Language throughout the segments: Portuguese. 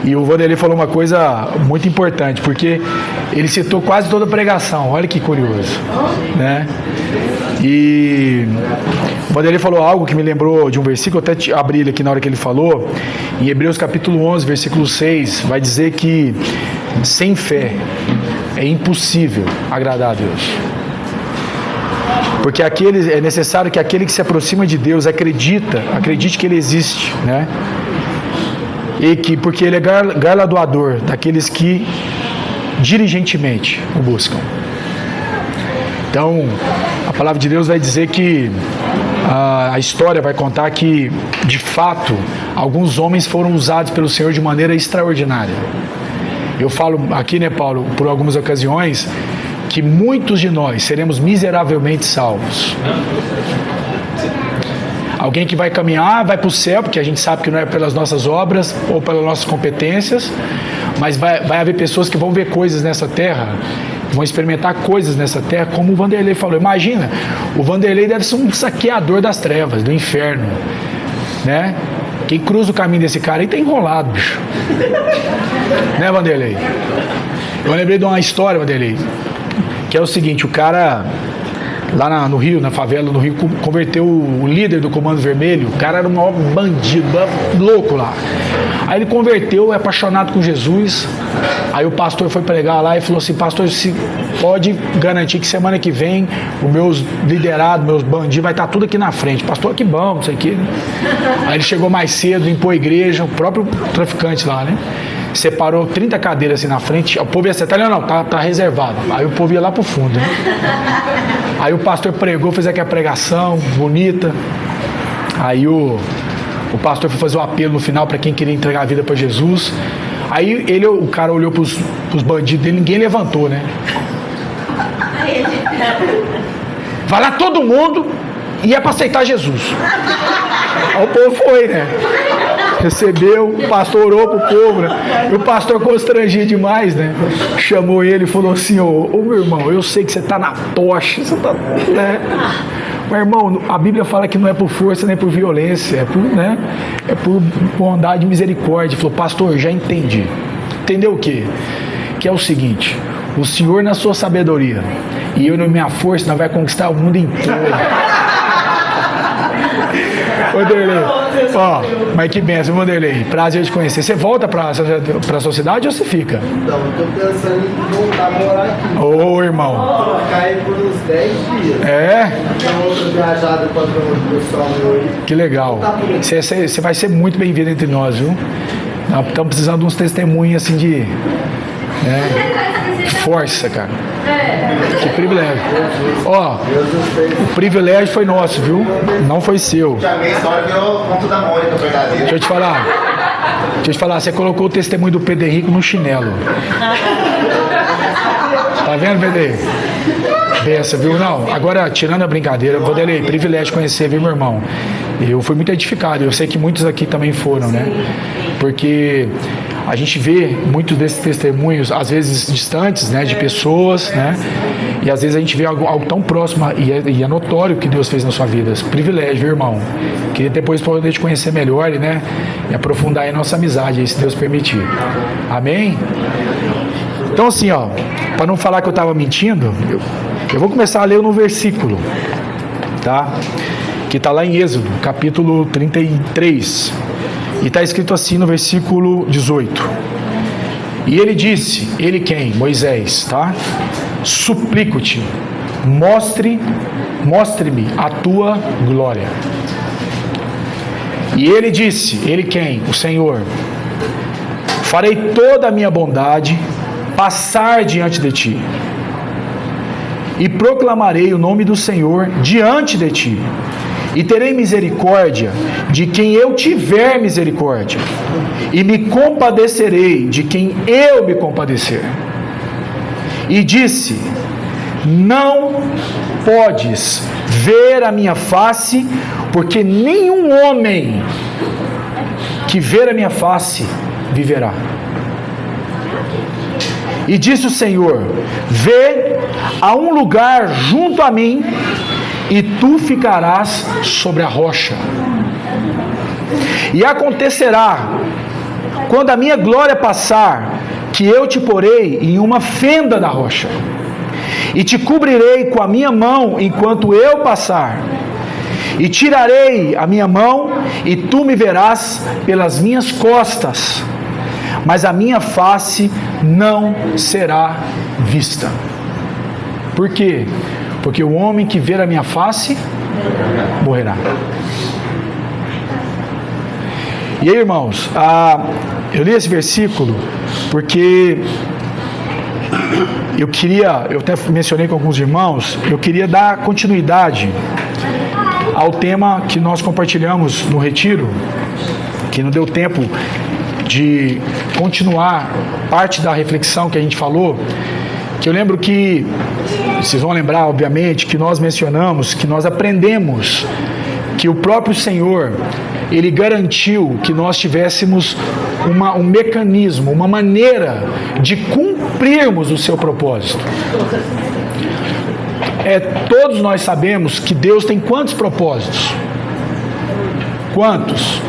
E o Vanderlei falou uma coisa muito importante, porque ele citou quase toda a pregação. Olha que curioso, né? E o Vanderlei falou algo que me lembrou de um versículo, eu até abri ele aqui na hora que ele falou. Em Hebreus capítulo 11, versículo 6, vai dizer que sem fé é impossível agradar a Deus. Porque é necessário que aquele que se aproxima de Deus acredite que Ele existe, né? Porque Ele é galardoador daqueles que diligentemente o buscam. Então, a palavra de Deus vai dizer que a história vai contar que, de fato, alguns homens foram usados pelo Senhor de maneira extraordinária. Eu falo aqui, né, Paulo, por algumas ocasiões, que muitos de nós seremos miseravelmente salvos. Alguém que vai caminhar, vai para o céu, porque a gente sabe que não é pelas nossas obras ou pelas nossas competências, mas vai haver pessoas que vão ver coisas nessa terra, vão experimentar coisas nessa terra, como o Vanderlei falou. Imagina, o Vanderlei deve ser um saqueador das trevas, do inferno, né? Quem cruza o caminho desse cara aí tá enrolado, bicho. Né, Vanderlei? Eu lembrei de uma história, Vanderlei, que é o seguinte: o cara lá no Rio, na favela no Rio, converteu o líder do Comando Vermelho. O cara era um maior bandido, louco lá. Aí ele converteu, é apaixonado com Jesus. Aí o pastor foi pregar lá e falou assim: pastor, se pode garantir que semana que vem os meus liderados, meus bandidos, vai estar tudo aqui na frente. Pastor, que bom, não sei o que, né? Aí ele chegou mais cedo, limpou a igreja, o próprio traficante lá, né? Separou 30 cadeiras assim na frente. O povo ia sentar, não, tá reservado. Aí o povo ia lá pro fundo, né? Aí o pastor pregou, fez aquela pregação bonita. Aí o pastor foi fazer o apelo no final para quem queria entregar a vida para Jesus. Aí o cara olhou pros bandidos dele, ninguém levantou, né? Vai lá todo mundo e é para aceitar Jesus. Aí o povo foi, né? Recebeu, o pastor orou pro povo, né? E o pastor constrangido demais, né? Chamou ele e falou assim: ô meu irmão, eu sei que você tá na tocha, você tá, né? Mas irmão, a Bíblia fala que não é por força nem por violência, é por, né? É por bondade e misericórdia. Ele falou: pastor, já entendi. Entendeu o quê? Que é o seguinte: o Senhor na sua sabedoria e eu na minha força, nós vamos conquistar o mundo inteiro. Vanderlei, mas que benção, Vanderlei, prazer de conhecer. Você volta para a sua cidade ou você fica? Então, eu tô pensando em voltar a morar aqui. Ô, irmão. Vou ficar aí por uns 10 dias. É? Tem outra viajada para o pessoal meu aí. Que legal. Você vai ser muito bem-vindo entre nós, viu? Nós estamos precisando de uns testemunhos assim de força, cara. Que privilégio. Ó, o privilégio foi nosso, viu? Não foi seu. A minha história virou conto da Mônica, verdadeira. Deixa eu te falar, você colocou o testemunho do Pedro Henrique no chinelo. Tá vendo, Pedro Henrique? Pensa, viu? Não, agora, tirando a brincadeira, Vanderlei, privilégio conhecer, viu, meu irmão? Eu fui muito edificado, eu sei que muitos aqui também foram, né? Porque a gente vê muitos desses testemunhos, às vezes distantes, né, de pessoas, né? E às vezes a gente vê algo tão próximo e é notório o que Deus fez na sua vida. Esse privilégio, viu, irmão? Queria depois poder te conhecer melhor, né? E aprofundar aí a nossa amizade, aí, se Deus permitir. Amém? Então, assim, ó, para não falar que eu estava mentindo, eu vou começar a ler no versículo, tá? Que está lá em Êxodo, capítulo 33. E está escrito assim no versículo 18. E ele disse, ele quem? Moisés, tá? Suplico-te, mostre-me a tua glória. E ele disse, ele quem? O Senhor. Farei toda a minha bondade passar diante de ti. E proclamarei o nome do Senhor diante de ti. E terei misericórdia de quem eu tiver misericórdia, e me compadecerei de quem eu me compadecer. E disse, não podes ver a minha face, porque nenhum homem que ver a minha face viverá. E disse o Senhor, vê a um lugar junto a mim, e tu ficarás sobre a rocha. E acontecerá, quando a minha glória passar, que eu te porei em uma fenda da rocha, e te cobrirei com a minha mão enquanto eu passar, e tirarei a minha mão, e tu me verás pelas minhas costas, mas a minha face não será vista. Por quê? Porque o homem que ver a minha face morrerá. E aí, irmãos, eu li esse versículo porque eu até mencionei com alguns irmãos, eu queria dar continuidade ao tema que nós compartilhamos no retiro, que não deu tempo de continuar parte da reflexão que a gente falou, que eu lembro que, vocês vão lembrar, obviamente, que nós mencionamos, que nós aprendemos que o próprio Senhor, Ele garantiu que nós tivéssemos um mecanismo, uma maneira de cumprirmos o seu propósito. Todos nós sabemos que Deus tem quantos propósitos? Quantos?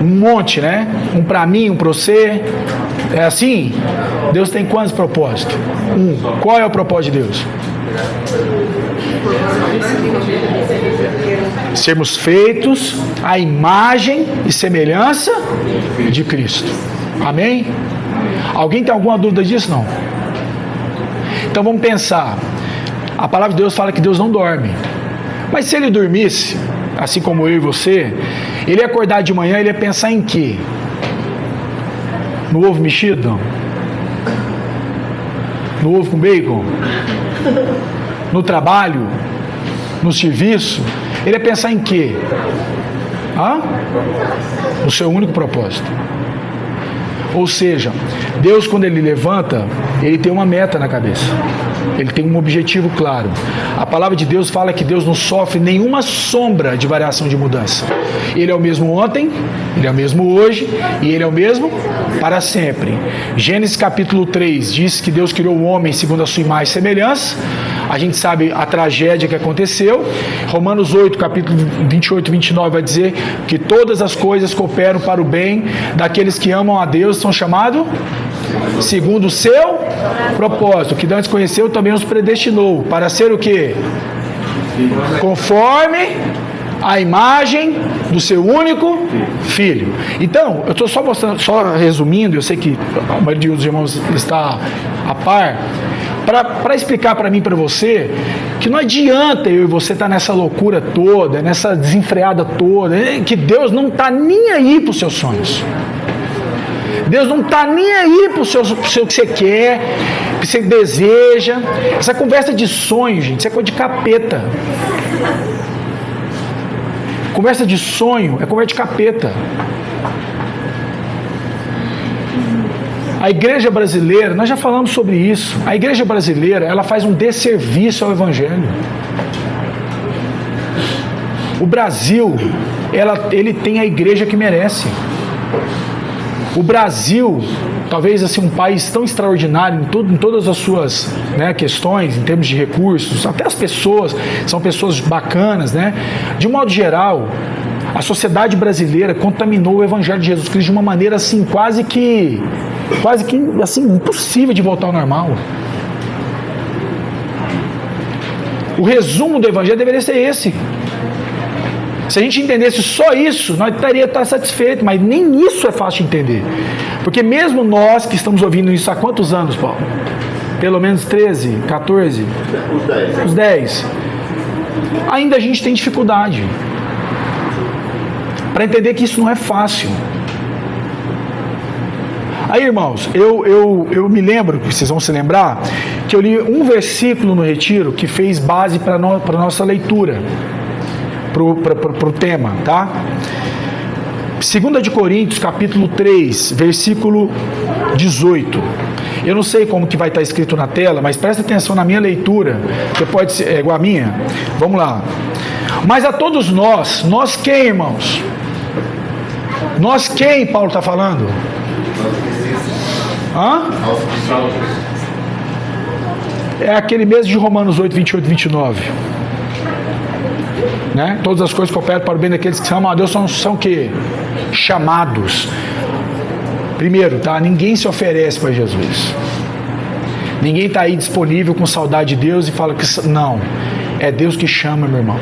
Um monte, né? Um para mim, um para você. É assim? Deus tem quantos propósitos? Qual é o propósito de Deus? Sermos feitos à imagem e semelhança de Cristo. Amém? Alguém tem alguma dúvida disso? Não? Então vamos pensar. A palavra de Deus fala que Deus não dorme. Mas se Ele dormisse, assim como eu e você, Ele ia acordar de manhã, Ele ia pensar em quê? No ovo mexido? Não. No ovo com bacon? No trabalho? No serviço? Ele ia pensar em quê? No seu único propósito. Ou seja, Deus, quando Ele levanta, Ele tem uma meta na cabeça. Ele tem um objetivo claro. A palavra de Deus fala que Deus não sofre nenhuma sombra de variação de mudança. Ele é o mesmo ontem, Ele é o mesmo hoje e Ele é o mesmo para sempre. Gênesis capítulo 3 diz que Deus criou o homem segundo a sua imagem e semelhança. A gente sabe a tragédia que aconteceu. Romanos 8, capítulo 28 e 29 vai dizer que todas as coisas cooperam para o bem daqueles que amam a Deus, são chamados segundo o seu propósito, que antes conheceu também os predestinou para ser o quê? Conforme a imagem do seu único Filho. Então, eu estou só mostrando, só resumindo, eu sei que a maioria dos irmãos está a par, para explicar para mim e para você que não adianta eu e você estar nessa loucura toda, nessa desenfreada toda, que Deus não está nem aí para os seus sonhos. Deus não está nem aí para o seu que você quer, que você deseja. Essa conversa de sonho, gente, isso é coisa de capeta. Conversa de sonho é conversa de capeta. A igreja brasileira, nós já falamos sobre isso, a igreja brasileira, ela faz um desserviço ao Evangelho. O Brasil, ele tem a igreja que merece. O Brasil, talvez assim, um país tão extraordinário em todas as suas questões, em termos de recursos, até as pessoas, são pessoas bacanas, né? De um modo geral, a sociedade brasileira contaminou o Evangelho de Jesus Cristo de uma maneira assim, quase que assim, impossível de voltar ao normal. O resumo do Evangelho deveria ser esse. Se a gente entendesse só isso, nós estaria satisfeito, mas nem isso é fácil de entender. Porque mesmo nós que estamos ouvindo isso há quantos anos, Paulo? Pelo menos 13, 14? Os 10. Ainda a gente tem dificuldade para entender que isso não é fácil. Aí, irmãos, eu me lembro, vocês vão se lembrar, que eu li um versículo no retiro que fez base para a nossa leitura. Para o tema, tá? 2 de Coríntios, capítulo 3, versículo 18. Eu não sei como que vai estar escrito na tela, mas presta atenção na minha leitura, que pode ser igual a minha. Vamos lá. Mas a todos nós quem, irmãos? Nós quem, Paulo está falando? É aquele mesmo de Romanos 8, 28 e 29. Né? Todas as coisas cooperam para o bem daqueles que amam a Deus são que? Chamados. Primeiro, tá? Ninguém se oferece para Jesus. Ninguém está aí disponível com saudade de Deus e fala que não. É Deus que chama, meu irmão.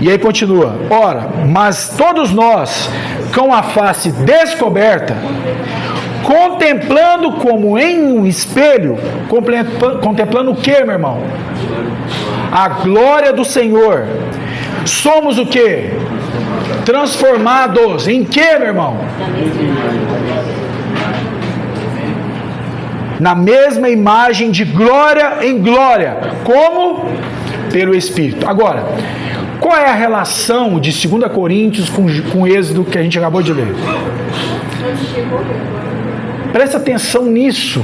E aí continua. Ora, mas todos nós, com a face descoberta, contemplando como em um espelho, contemplando o que, meu irmão? A glória do Senhor. Somos o que? Transformados em que, meu irmão? Na mesma imagem de glória em glória. Como? Pelo Espírito. Agora, qual é a relação de 2 Coríntios com Êxodo que a gente acabou de ler? Presta atenção nisso.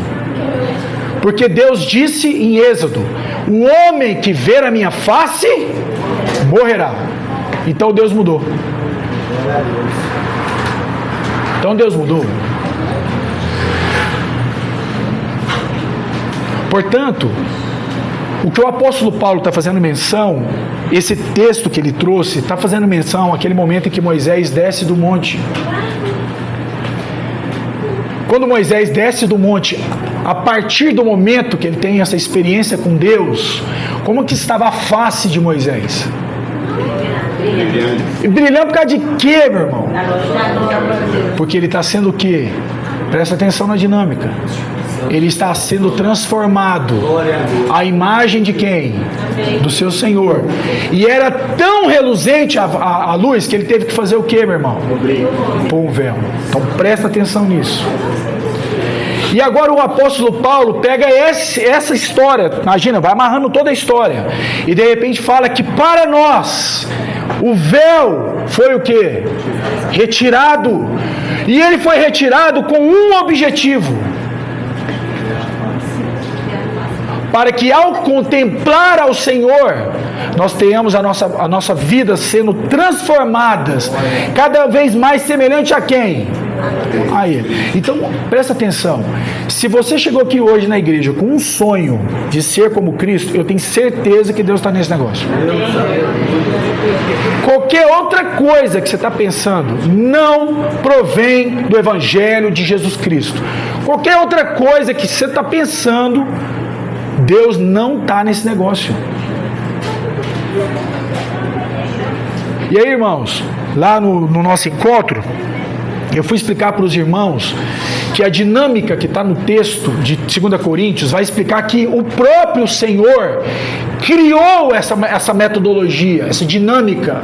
Porque Deus disse em Êxodo: o homem que ver a minha face morrerá. Então Deus mudou. Portanto, o que o apóstolo Paulo está fazendo menção, esse texto que ele trouxe, está fazendo menção àquele momento em que Moisés desce do monte. Quando Moisés desce do monte, a partir do momento que ele tem essa experiência com Deus, como que estava a face de Moisés? Brilhando por causa de quê, meu irmão? Porque ele está sendo o quê? Presta atenção na dinâmica. Ele está sendo transformado à imagem de quem? Do seu Senhor. E era tão reluzente a luz que ele teve que fazer o quê, meu irmão? Pôr um véu. Então presta atenção nisso. E agora o apóstolo Paulo pega essa história, imagina, vai amarrando toda a história, e de repente fala que para nós o véu foi o quê? Retirado. E ele foi retirado com um objetivo: para que ao contemplar ao Senhor, nós tenhamos a nossa vida sendo transformadas, cada vez mais semelhante a quem? A Ele. Então, presta atenção. Se você chegou aqui hoje na igreja com um sonho de ser como Cristo, eu tenho certeza que Deus está nesse negócio. Qualquer outra coisa que você está pensando não provém do Evangelho de Jesus Cristo. Qualquer outra coisa que você está pensando, Deus não está nesse negócio. E aí, irmãos, lá no nosso encontro, eu fui explicar para os irmãos que a dinâmica que está no texto de 2 Coríntios vai explicar que o próprio Senhor criou essa metodologia, essa dinâmica.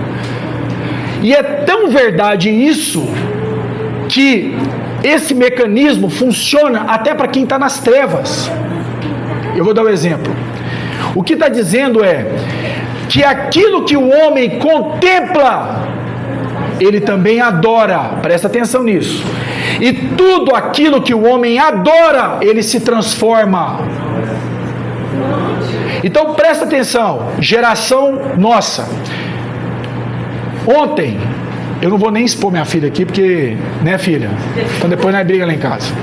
E é tão verdade isso, que esse mecanismo funciona até para quem está nas trevas. Eu vou dar um exemplo. O que está dizendo é que aquilo que o homem contempla, ele também adora. Presta atenção nisso. E tudo aquilo que o homem adora, ele se transforma. Então presta atenção, geração nossa. Ontem, eu não vou nem expor minha filha aqui, porque, né, filha? Então depois nós briga lá em casa.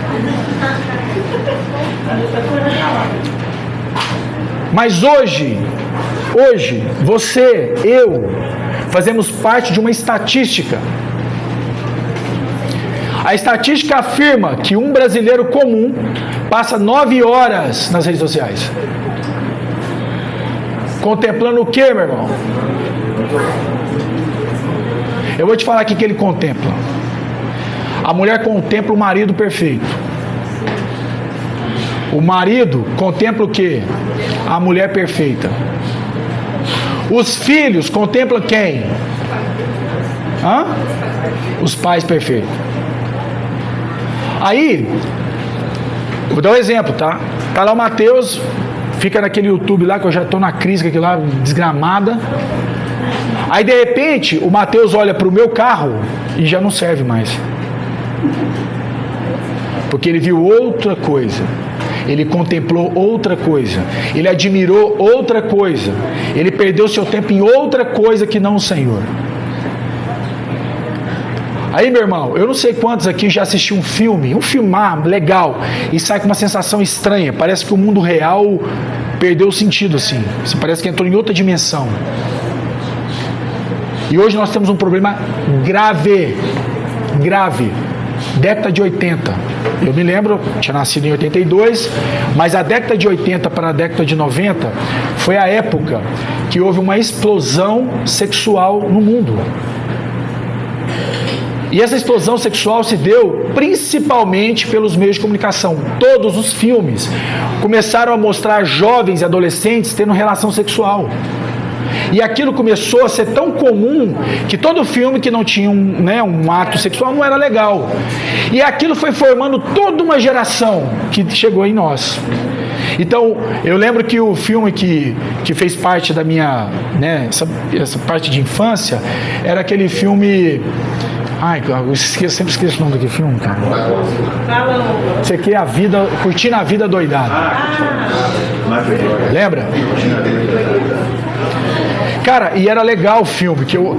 Mas hoje, você, eu, fazemos parte de uma estatística. A estatística afirma que um brasileiro comum passa 9 horas nas redes sociais. Contemplando o que, meu irmão? Eu vou te falar aqui que ele contempla. A mulher contempla o marido perfeito. O marido contempla o que? A mulher perfeita. Os filhos contemplam quem? Os pais perfeitos. Aí, eu vou dar um exemplo, tá? Tá lá o Mateus, fica naquele YouTube lá, que eu já tô na crise, aquilo lá, desgramada. Aí, de repente, o Mateus olha pro meu carro e já não serve mais. Porque ele viu outra coisa. Ele contemplou outra coisa. Ele admirou outra coisa. Ele perdeu seu tempo em outra coisa que não o Senhor. Aí, meu irmão, eu não sei quantos aqui já assistiram um filme legal, e sai com uma sensação estranha. Parece que o mundo real perdeu o sentido, assim. Você parece que entrou em outra dimensão. E hoje nós temos um problema grave. grave. Década de 80. Eu me lembro, tinha nascido em 82, mas a década de 80 para a década de 90 foi a época que houve uma explosão sexual no mundo. E essa explosão sexual se deu principalmente pelos meios de comunicação. Todos os filmes começaram a mostrar jovens e adolescentes tendo relação sexual. E aquilo começou a ser tão comum que todo filme que não tinha um ato sexual não era legal. E aquilo foi formando toda uma geração que chegou em nós. Então, eu lembro que o filme que fez parte da minha, essa parte de infância, era aquele filme... Ai, eu sempre esqueço o nome daquele filme, cara. Isso aqui é a vida, Curtindo a Vida Doidada. Lembra? Cara, e era legal o filme, que eu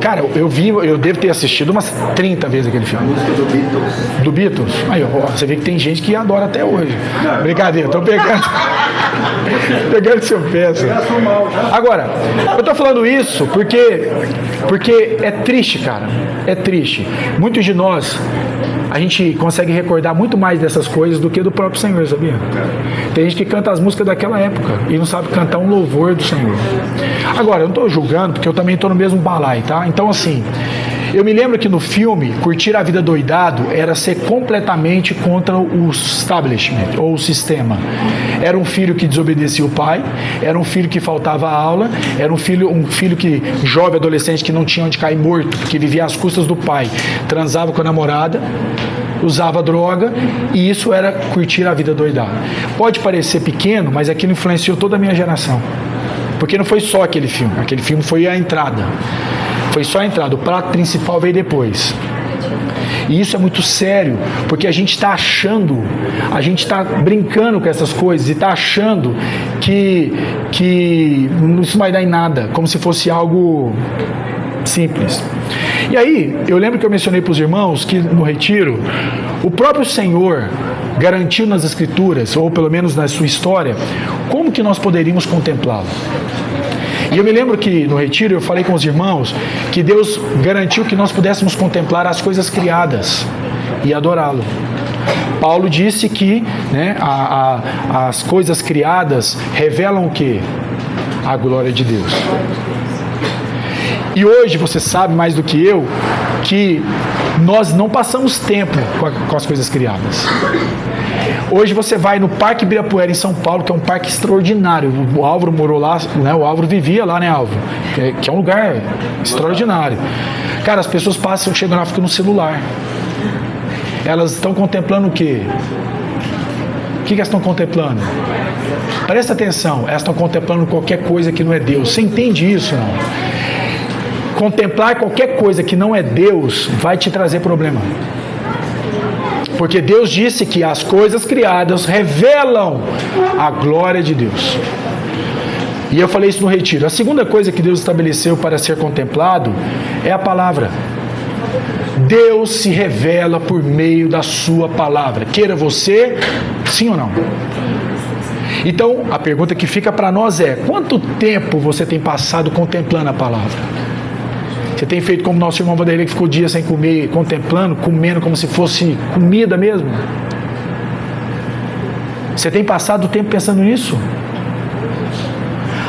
devo ter assistido umas 30 vezes aquele filme. Música do Beatles. Do Beatles? Aí, ó, você vê que tem gente que adora até hoje. Brincadeira, tô pegando seu pé. Assim. Agora, eu tô falando isso porque é triste, cara. É triste. Muitos de nós, a gente consegue recordar muito mais dessas coisas do que do próprio Senhor, sabia? Tem gente que canta as músicas daquela época e não sabe cantar um louvor do Senhor. Agora, eu não estou julgando, porque eu também estou no mesmo balaio, tá? Então, assim, eu me lembro que no filme, Curtir a Vida Doidado era ser completamente contra o establishment, ou o sistema. Era um filho que desobedecia o pai, era um filho que faltava a aula, era um filho que, jovem, adolescente, que não tinha onde cair morto, que vivia às custas do pai, transava com a namorada, usava droga, e isso era curtir a vida doidada. Pode parecer pequeno, mas aquilo influenciou toda a minha geração. Porque não foi só aquele filme foi a entrada. Foi só a entrada, o prato principal veio depois. E isso é muito sério, porque a gente está brincando com essas coisas e está achando que isso vai dar em nada, como se fosse algo simples. E aí, eu lembro que eu mencionei para os irmãos que no retiro, o próprio Senhor garantiu nas Escrituras, ou pelo menos na sua história, como que nós poderíamos contemplá-lo. E eu me lembro que no retiro eu falei com os irmãos que Deus garantiu que nós pudéssemos contemplar as coisas criadas e adorá-lo. Paulo disse que as coisas criadas revelam o quê? A glória de Deus. E hoje você sabe mais do que eu que nós não passamos tempo com as coisas criadas. Hoje você vai no Parque Ibirapuera em São Paulo, que é um parque extraordinário. O Álvaro morou lá, né? O Álvaro vivia lá, né, Álvaro? Que é um lugar extraordinário. Cara, as pessoas passam, chegam lá, ficam no celular. Elas estão contemplando o quê? O que elas estão contemplando? Presta atenção, elas estão contemplando qualquer coisa que não é Deus. Você entende isso, não? Contemplar qualquer coisa que não é Deus vai te trazer problema. Porque Deus disse que as coisas criadas revelam a glória de Deus. E eu falei isso no retiro. A segunda coisa que Deus estabeleceu para ser contemplado é a palavra. Deus se revela por meio da sua palavra. Queira você, sim ou não? Então, a pergunta que fica para nós é: quanto tempo você tem passado contemplando a palavra? Você tem feito como nosso irmão Vanderlei, que ficou dias sem comer, contemplando, comendo como se fosse comida mesmo? Você tem passado o tempo pensando nisso?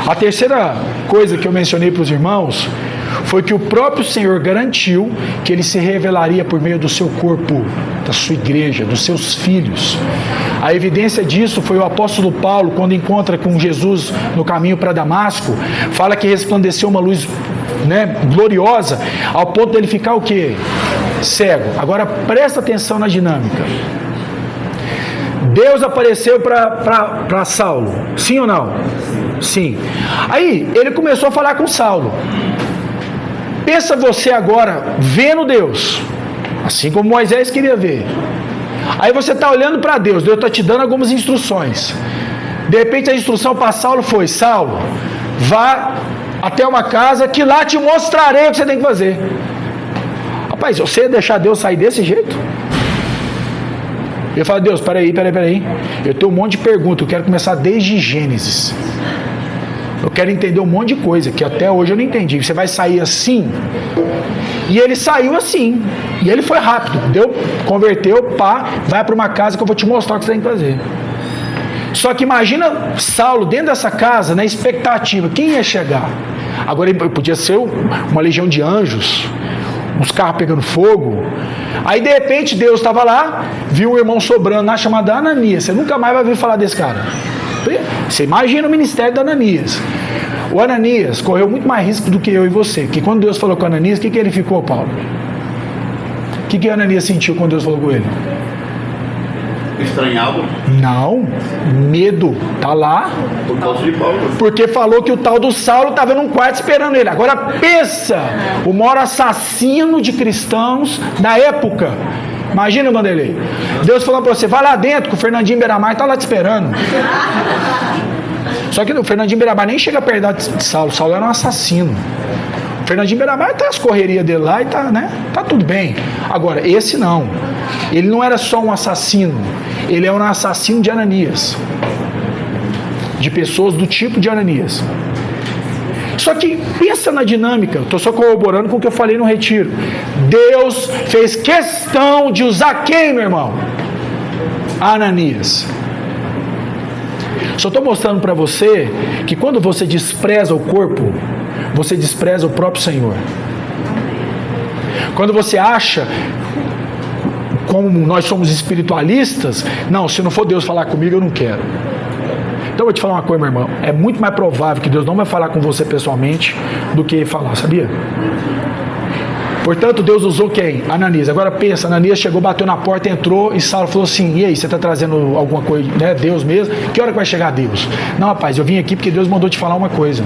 A terceira coisa que eu mencionei para os irmãos foi que o próprio Senhor garantiu que Ele se revelaria por meio do seu corpo, da sua igreja, dos seus filhos. A evidência disso foi o apóstolo Paulo, quando encontra com Jesus no caminho para Damasco, fala que resplandeceu uma luz, gloriosa, ao ponto dele ficar o quê? Cego. Agora presta atenção na dinâmica. Deus apareceu para Saulo, sim ou não? Sim. Aí ele começou a falar com Saulo. Pensa você agora vendo Deus, assim como Moisés queria ver. Aí você está olhando para Deus, Deus está te dando algumas instruções. De repente a instrução para Saulo foi: Saulo, vá até uma casa que lá te mostrarei o que você tem que fazer. Rapaz, você ia deixar Deus sair desse jeito? Eu falo: Deus, peraí. Eu tenho um monte de perguntas, eu quero começar desde Gênesis. Eu quero entender um monte de coisa que até hoje eu não entendi. Você vai sair assim? E ele saiu assim. E ele foi rápido. Converteu, pá, vai para uma casa que eu vou te mostrar o que você tem que fazer. Só que imagina Saulo dentro dessa casa, na expectativa, quem ia chegar? Agora ele podia ser uma legião de anjos, uns carros pegando fogo. Aí de repente Deus estava lá, viu um irmão sobrando lá chamado Ananias. Você nunca mais vai ouvir falar desse cara. Você imagina o ministério do Ananias. O Ananias correu muito mais risco do que eu e você. Porque quando Deus falou com o Ananias, o que ele ficou, Paulo? O que Ananias sentiu quando Deus falou com ele? Estranhado? Não, medo. Tá lá. Por causa de Paulo. Porque falou que o tal do Saulo estava num quarto esperando ele. Agora pensa, o maior assassino de cristãos da época. Imagina, Vanderlei. Deus falando para você, vai lá dentro que o Fernandinho Beiramar está lá te esperando. Só que o Fernandinho Beiramar nem chega perto de Saulo. Saulo era um assassino. O Fernandinho Beiramar tá as correrias dele lá e tá, né? Tá tudo bem. Agora, esse não. Ele não era só um assassino. Ele é um assassino de Ananias. De pessoas do tipo de Ananias. Só que pensa na dinâmica. Estou só corroborando com o que eu falei no retiro. Deus fez questão de usar quem, meu irmão? Ananias. Só estou mostrando para você que quando você despreza o corpo, você despreza o próprio Senhor. Quando você acha, como nós somos espiritualistas, não, se não for Deus falar comigo, eu não quero. Então eu vou te falar uma coisa, meu irmão. É muito mais provável que Deus não vai falar com você pessoalmente do que falar, sabia? Portanto, Deus usou quem? Ananias. Agora pensa, Ananias chegou, bateu na porta, entrou e Saulo falou assim, e aí, você está trazendo alguma coisa, né? Deus mesmo? Que hora que vai chegar Deus? Não, rapaz, eu vim aqui porque Deus mandou te falar uma coisa.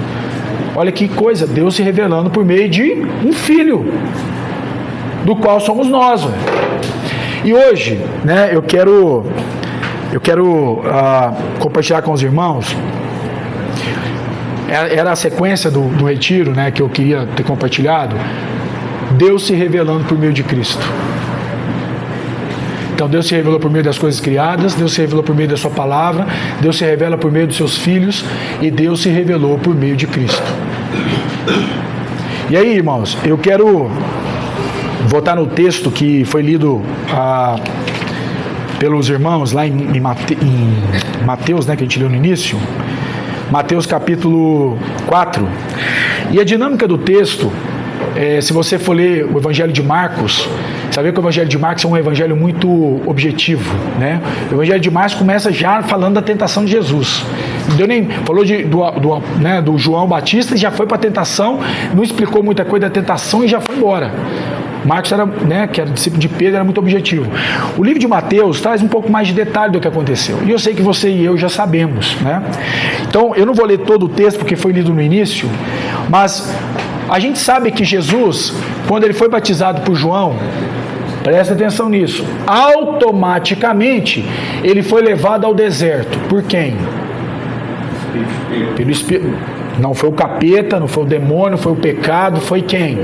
Olha que coisa, Deus se revelando por meio de um filho, do qual somos nós. Véio. E hoje, né, eu quero compartilhar com os irmãos. Era a sequência do retiro, né, que eu queria ter compartilhado. Deus se revelando por meio de Cristo. Então Deus se revelou por meio das coisas criadas, Deus se revelou por meio da sua palavra, Deus se revela por meio dos seus filhos e Deus se revelou por meio de Cristo. E aí, irmãos, eu quero voltar no texto que foi lido pelos irmãos lá em Mateus, né, que a gente leu no início. Mateus capítulo 4. E a dinâmica do texto, se você for ler o Evangelho de Marcos, sabe que o Evangelho de Marcos é um evangelho muito objetivo, né? O Evangelho de Marcos começa já falando da tentação de Jesus. Falou do João Batista e já foi para a tentação, não explicou muita coisa da tentação e já foi embora. Marcos era, né, que era discípulo de Pedro, era muito objetivo. O livro de Mateus traz um pouco mais de detalhe do que aconteceu. E eu sei que você e eu já sabemos, né? Então, eu não vou ler todo o texto porque foi lido no início, mas a gente sabe que Jesus, quando ele foi batizado por João, presta atenção nisso, automaticamente ele foi levado ao deserto. Por quem? Pelo Espírito. Não foi o capeta, não foi o demônio, não foi o pecado, foi quem?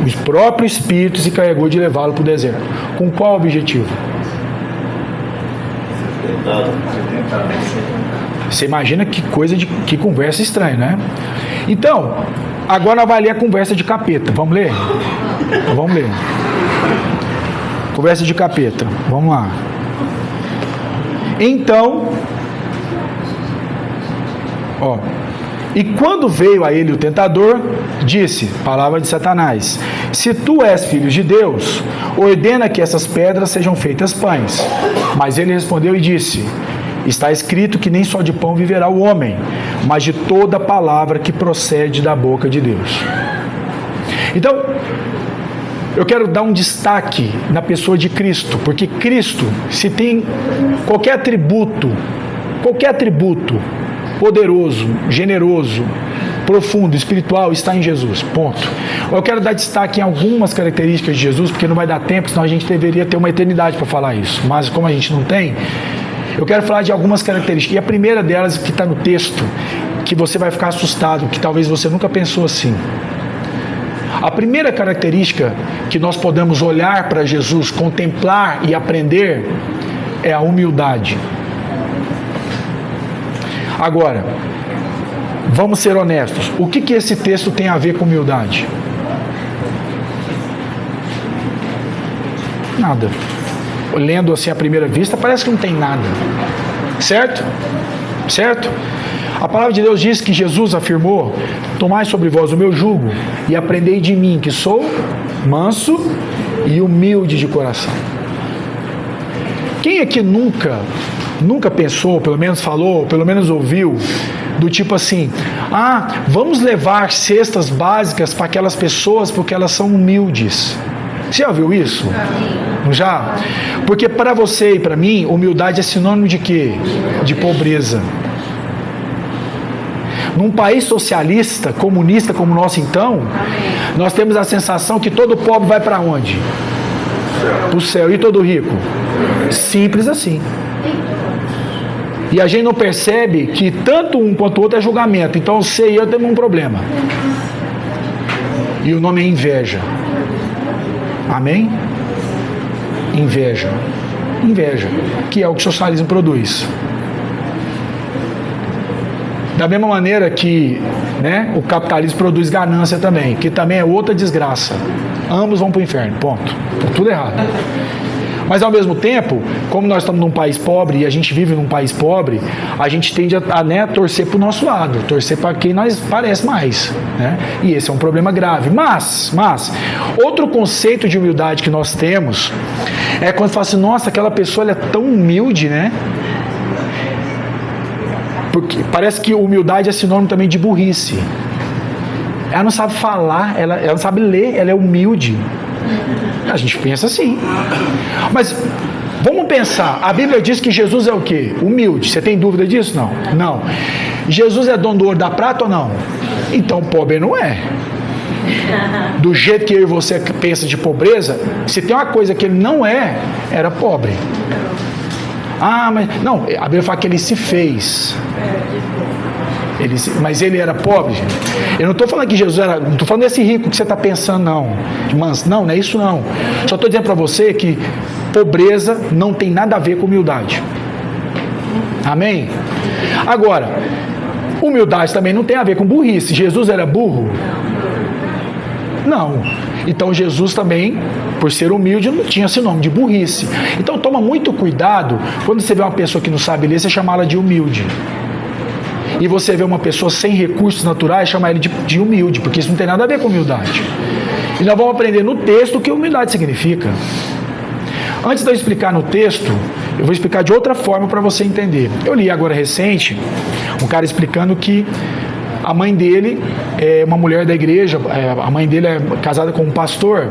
O próprio Espírito se encarregou de levá-lo para o deserto. Com qual objetivo? Você imagina que coisa que conversa estranha, né? Então, agora vai ler a conversa de capeta. Vamos ler? Vamos ler. Conversa de capeta. Vamos lá. Então, e quando veio a ele o tentador, disse, palavra de Satanás, se tu és filho de Deus, ordena que essas pedras sejam feitas pães. Mas ele respondeu e disse, está escrito que nem só de pão viverá o homem, mas de toda palavra que procede da boca de Deus. Então, eu quero dar um destaque na pessoa de Cristo, porque Cristo, se tem qualquer atributo poderoso, generoso, profundo, espiritual, está em Jesus, ponto. Eu quero dar destaque em algumas características de Jesus, porque não vai dar tempo, senão a gente deveria ter uma eternidade para falar isso, mas como a gente não tem, eu quero falar de algumas características, e a primeira delas que está no texto, que você vai ficar assustado, que talvez você nunca pensou assim. A primeira característica que nós podemos olhar para Jesus, contemplar e aprender é a humildade. Agora, vamos ser honestos. O que esse texto tem a ver com humildade? Nada. Lendo assim à primeira vista, parece que não tem nada. Certo? Certo? A palavra de Deus diz que Jesus afirmou: tomai sobre vós o meu jugo e aprendei de mim, que sou manso e humilde de coração. Quem aqui nunca pensou, pelo menos falou, pelo menos ouviu, do tipo assim: vamos levar cestas básicas para aquelas pessoas porque elas são humildes? Você já ouviu isso? Não já? Porque para você e para mim, humildade é sinônimo de quê? De pobreza. Num país socialista, comunista como o nosso então, nós temos a sensação que todo pobre vai para onde? Para o céu. E todo rico? Simples assim. E a gente não percebe que tanto um quanto o outro é julgamento. Então você e eu temos um problema. E o nome é inveja. Amém? Inveja. Inveja. Que é o que o socialismo produz. Da mesma maneira que, o capitalismo produz ganância também, que também é outra desgraça. Ambos vão para o inferno, ponto. Tá tudo errado. Mas ao mesmo tempo, como nós estamos num país pobre e a gente vive num país pobre, a gente tende a torcer para o nosso lado, torcer para quem nós parece mais. E esse é um problema grave. Mas, outro conceito de humildade que nós temos é quando fala assim: nossa, aquela pessoa ela é tão humilde, Porque parece que humildade é sinônimo também de burrice. Ela não sabe falar, ela não sabe ler, ela é humilde. A gente pensa assim. Mas vamos pensar, a Bíblia diz que Jesus é o quê? Humilde. Você tem dúvida disso? Não. Não. Jesus é dono do ouro da prata ou não? Então pobre não é. Do jeito que eu e você pensa de pobreza, se tem uma coisa que ele não é, era pobre. Mas não, a Bíblia fala que ele se fez. Mas ele era pobre, gente. Eu não estou falando que Jesus era, não estou falando desse rico que você está pensando, não. Mas não é isso não. Só estou dizendo para você que pobreza não tem nada a ver com humildade. Amém? Agora, humildade também não tem a ver com burrice. Jesus era burro? Não. Então Jesus também, por ser humilde, não tinha esse nome de burrice. Então toma muito cuidado quando você vê uma pessoa que não sabe ler, você chama ela de humilde. E você vê uma pessoa sem recursos naturais, chama ele de humilde, porque isso não tem nada a ver com humildade. E nós vamos aprender no texto o que humildade significa. Antes de eu explicar no texto, eu vou explicar de outra forma para você entender. Eu li agora recente, um cara explicando que a mãe dele é uma mulher da igreja, a mãe dele é casada com um pastor,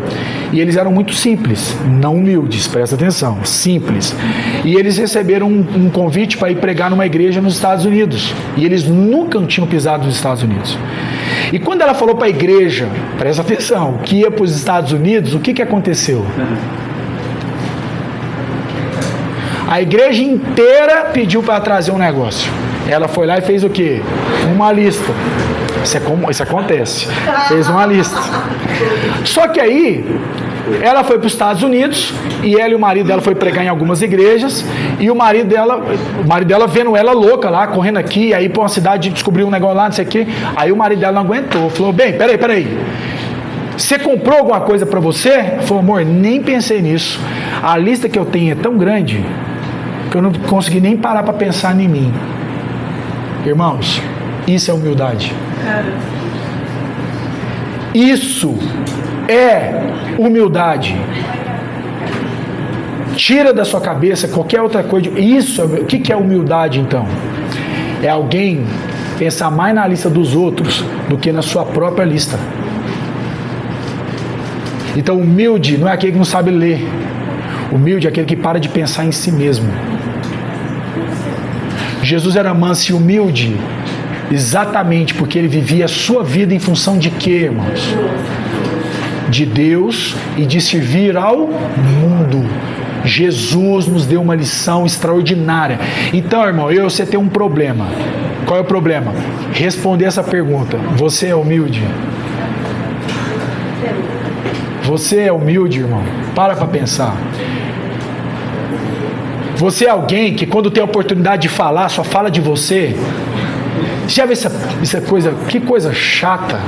e eles eram muito simples, não humildes, presta atenção, simples. E eles receberam um convite para ir pregar numa igreja nos Estados Unidos, e eles nunca tinham pisado nos Estados Unidos. E quando ela falou para a igreja, presta atenção, que ia para os Estados Unidos, o que aconteceu? A igreja inteira pediu para trazer um negócio. Ela foi lá e fez o quê? Uma lista. Isso acontece. Fez uma lista. Só que aí, ela foi para os Estados Unidos e ela e o marido dela foi pregar em algumas igrejas e o marido dela vendo ela louca lá, correndo aqui, aí para uma cidade descobriu um negócio lá, não sei o quê. Aí o marido dela não aguentou, falou: bem, peraí. Você comprou alguma coisa para você? Ela falou: amor, nem pensei nisso. A lista que eu tenho é tão grande que eu não consegui nem parar para pensar em mim. Irmãos, isso é humildade. Isso é humildade. Tira da sua cabeça qualquer outra coisa. O que é humildade então? É alguém pensar mais na lista dos outros do que na sua própria lista. Então humilde não é aquele que não sabe ler. Humilde é aquele que para de pensar em si mesmo. Jesus era manso e humilde exatamente porque ele vivia a sua vida em função de quê, irmãos? De Deus e de servir ao mundo. Jesus nos deu uma lição extraordinária. Então, irmão, eu e você tem um problema. Qual é o problema? Responder essa pergunta: você é humilde? Você é humilde, irmão? Para pensar. Você é alguém que quando tem a oportunidade de falar, só fala de você? Você já viu essa coisa? Que coisa chata.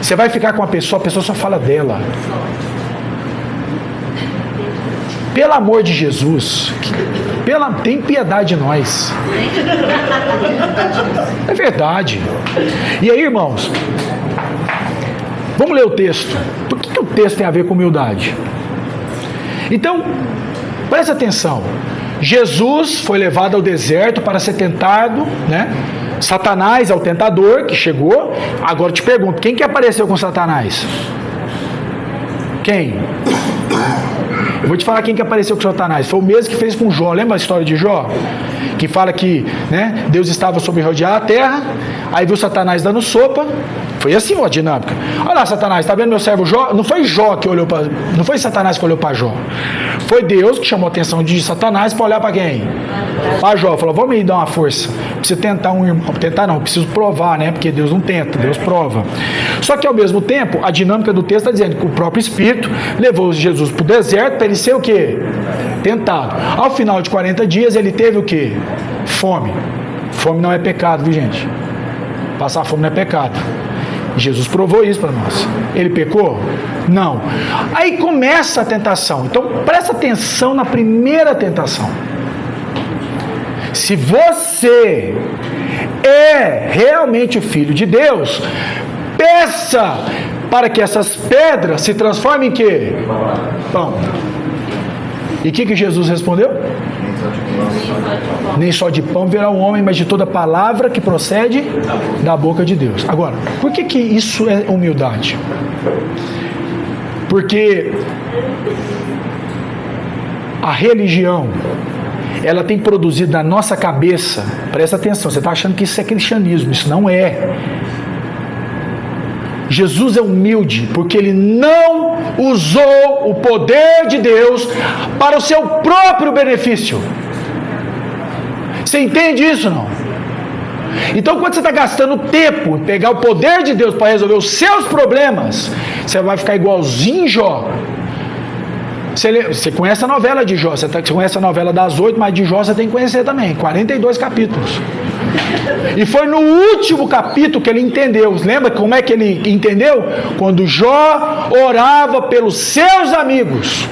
Você vai ficar com a pessoa só fala dela. pelo amor de Jesus, tem piedade de nós. É verdade. E aí, irmãos, vamos ler o texto. Por que o texto tem a ver com humildade? Então, presta atenção. Jesus foi levado ao deserto para ser tentado, né? Satanás é o tentador que chegou. Agora eu te pergunto, quem que apareceu com Satanás? Quem? Eu vou te falar quem que apareceu com Satanás. Foi o mesmo que fez com Jó. Lembra a história de Jó? Que fala que, né, Deus estava sobre rodear a terra, aí viu Satanás dando sopa. Foi assim a dinâmica. Olha lá, Satanás, tá vendo meu servo Jó? Não foi Jó que olhou para, não foi Satanás que olhou para Jó. Foi Deus que chamou a atenção de Satanás para olhar para quem? Para Jó. Falou, vamos aí dar uma força. Preciso tentar um irmão. Tentar não, preciso provar, né? Porque Deus não tenta, Deus prova. Só que ao mesmo tempo, a dinâmica do texto está dizendo que o próprio Espírito levou Jesus para o deserto para ele ser o quê? Tentado. Ao final de 40 dias ele teve o quê? Fome. Fome não é pecado, viu, gente? Passar fome não é pecado. Jesus provou isso para nós. Ele pecou? Não. Aí começa a tentação. Então presta atenção na primeira tentação. Se você é realmente o Filho de Deus, peça para que essas pedras se transformem em quê? Pão. E o que Jesus respondeu? Nem só de pão virá o homem, mas de toda palavra que procede da boca de Deus. Agora, por que isso é humildade? Porque a religião, ela tem produzido na nossa cabeça, presta atenção, você está achando que isso é cristianismo, isso não é. Jesus é humilde porque ele não usou o poder de Deus para o seu próprio benefício. Você entende isso, não? Então, quando você está gastando tempo em pegar o poder de Deus para resolver os seus problemas, você vai ficar igualzinho Jó. Você conhece a novela de Jó, você conhece a novela das 8, mas de Jó você tem que conhecer também, 42 capítulos. E foi no último capítulo que ele entendeu. Lembra como é que ele entendeu? Quando Jó orava pelos seus amigos.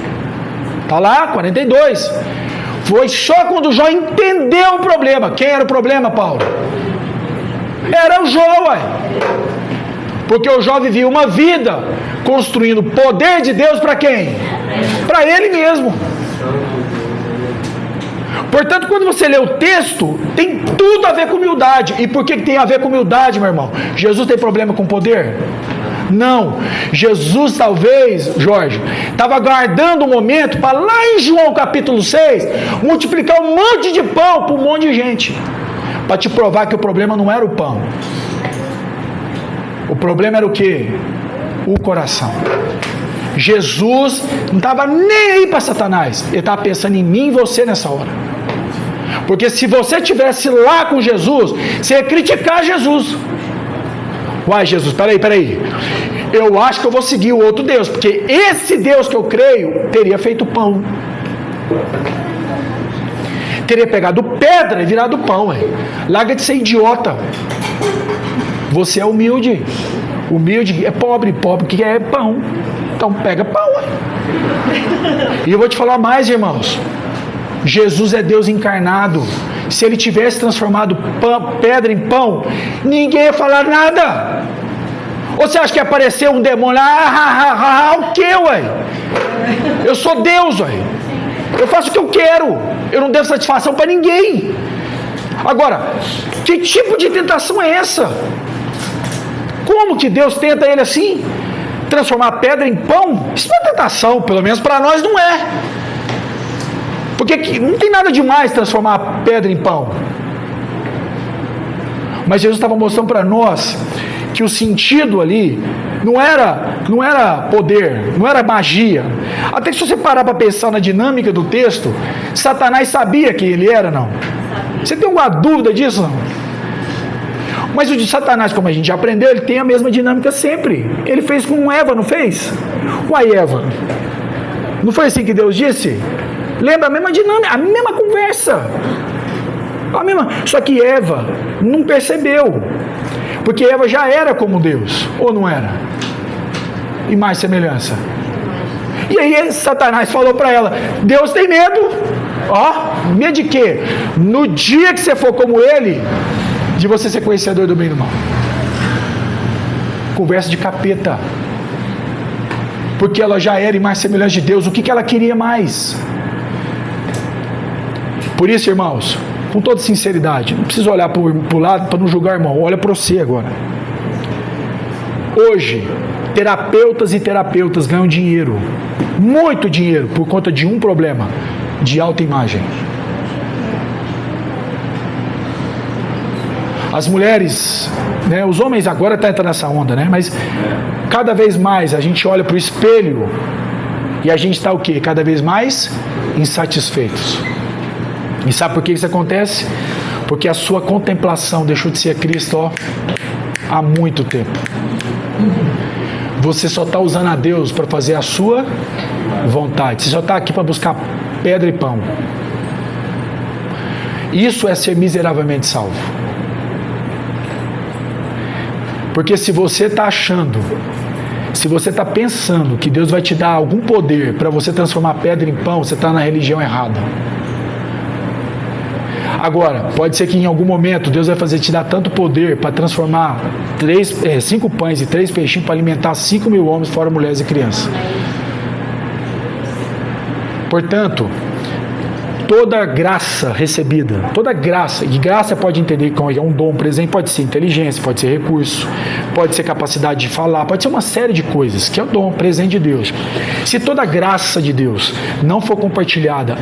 Está lá, 42. Foi só quando Jó entendeu o problema. Quem era o problema, Paulo? Era o Jó, ué. Porque o Jó vivia uma vida construindo o poder de Deus para quem? Para ele mesmo. Portanto, quando você lê o texto, tem tudo a ver com humildade. E por que tem a ver com humildade, meu irmão? Jesus tem problema com poder? Não. Jesus talvez, Jorge, estava guardando um momento para lá em João capítulo 6, multiplicar um monte de pão para um monte de gente. Para te provar que o problema não era o pão. O problema era o quê? O coração. Jesus não estava nem aí para Satanás. Ele estava pensando em mim e você nessa hora. Porque se você estivesse lá com Jesus, você ia criticar Jesus. Uai, Jesus, peraí. Eu acho que eu vou seguir o outro Deus, porque esse Deus que eu creio teria feito pão. Teria pegado pedra e virado pão. Larga de ser idiota. Você é humilde. Humilde é pobre que é pão. Então pega pão. E eu vou te falar mais, irmãos. Jesus é Deus encarnado. Se ele tivesse transformado pedra em pão, ninguém ia falar nada. Ou você acha que apareceu um demônio lá? O que, ué? Eu sou Deus, ué. Eu faço o que eu quero. Eu não devo satisfação para ninguém. Agora, que tipo de tentação é essa? Como que Deus tenta ele assim? Transformar pedra em pão? Isso não é tentação, pelo menos para nós não é. Porque não tem nada demais transformar pedra em pão. Mas Jesus estava mostrando para nós que o sentido ali não era poder, não era magia. Até que se você parar para pensar na dinâmica do texto, Satanás sabia quem ele era, não? Você tem alguma dúvida disso, não? Mas o de Satanás, como a gente já aprendeu, ele tem a mesma dinâmica sempre. Ele fez com Eva, não fez? Uai, Eva, não foi assim que Deus disse? Lembra a mesma dinâmica, a mesma conversa. Só que Eva não percebeu. Porque Eva já era como Deus, ou não era? E mais semelhança. E aí Satanás falou para ela: Deus tem medo. Ó, medo de quê? No dia que você for como ele, de você ser conhecedor do bem e do mal. Conversa de capeta. Porque ela já era mais semelhante de Deus. O que ela queria mais? Por isso, irmãos, com toda sinceridade, não precisa olhar para o lado para não julgar, irmão. Olha para você agora. Hoje, terapeutas e terapeutas ganham dinheiro, muito dinheiro, por conta de um problema: de autoimagem. As mulheres, né, os homens agora estão entrando nessa onda, né? Mas cada vez mais a gente olha para o espelho e a gente está o quê? Cada vez mais insatisfeitos. E sabe por que isso acontece? Porque a sua contemplação deixou de ser Cristo, ó, há muito tempo. Você só está usando a Deus para fazer a sua vontade. Você só está aqui para buscar pedra e pão. Isso é ser miseravelmente salvo. Porque se você está achando, se você está pensando que Deus vai te dar algum poder para você transformar pedra em pão, você está na religião errada. Agora, pode ser que em algum momento Deus vai fazer te dar tanto poder para transformar 5 pães e 3 peixinhos para alimentar 5.000 homens, fora mulheres e crianças. Portanto, toda graça recebida, toda graça, e graça pode entender como é um dom, presente, pode ser inteligência, pode ser recurso, pode ser capacidade de falar, pode ser uma série de coisas, que é o dom, presente de Deus. Se toda graça de Deus não for compartilhada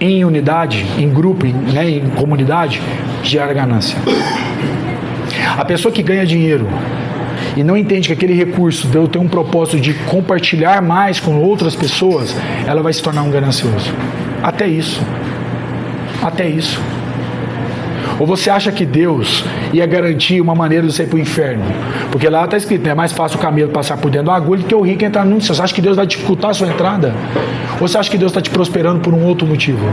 em unidade, em grupo, em comunidade, gera ganância. A pessoa que ganha dinheiro e não entende que aquele recurso tem um propósito de compartilhar mais com outras pessoas, ela vai se tornar um ganancioso. Até isso. Até isso. Ou você acha que Deus ia garantir uma maneira de você ir para o inferno? Porque lá está escrito, é mais fácil o camelo passar por dentro da agulha do que o rico entrar no céu. Você acha que Deus vai dificultar a sua entrada? Ou você acha que Deus está te prosperando por um outro motivo?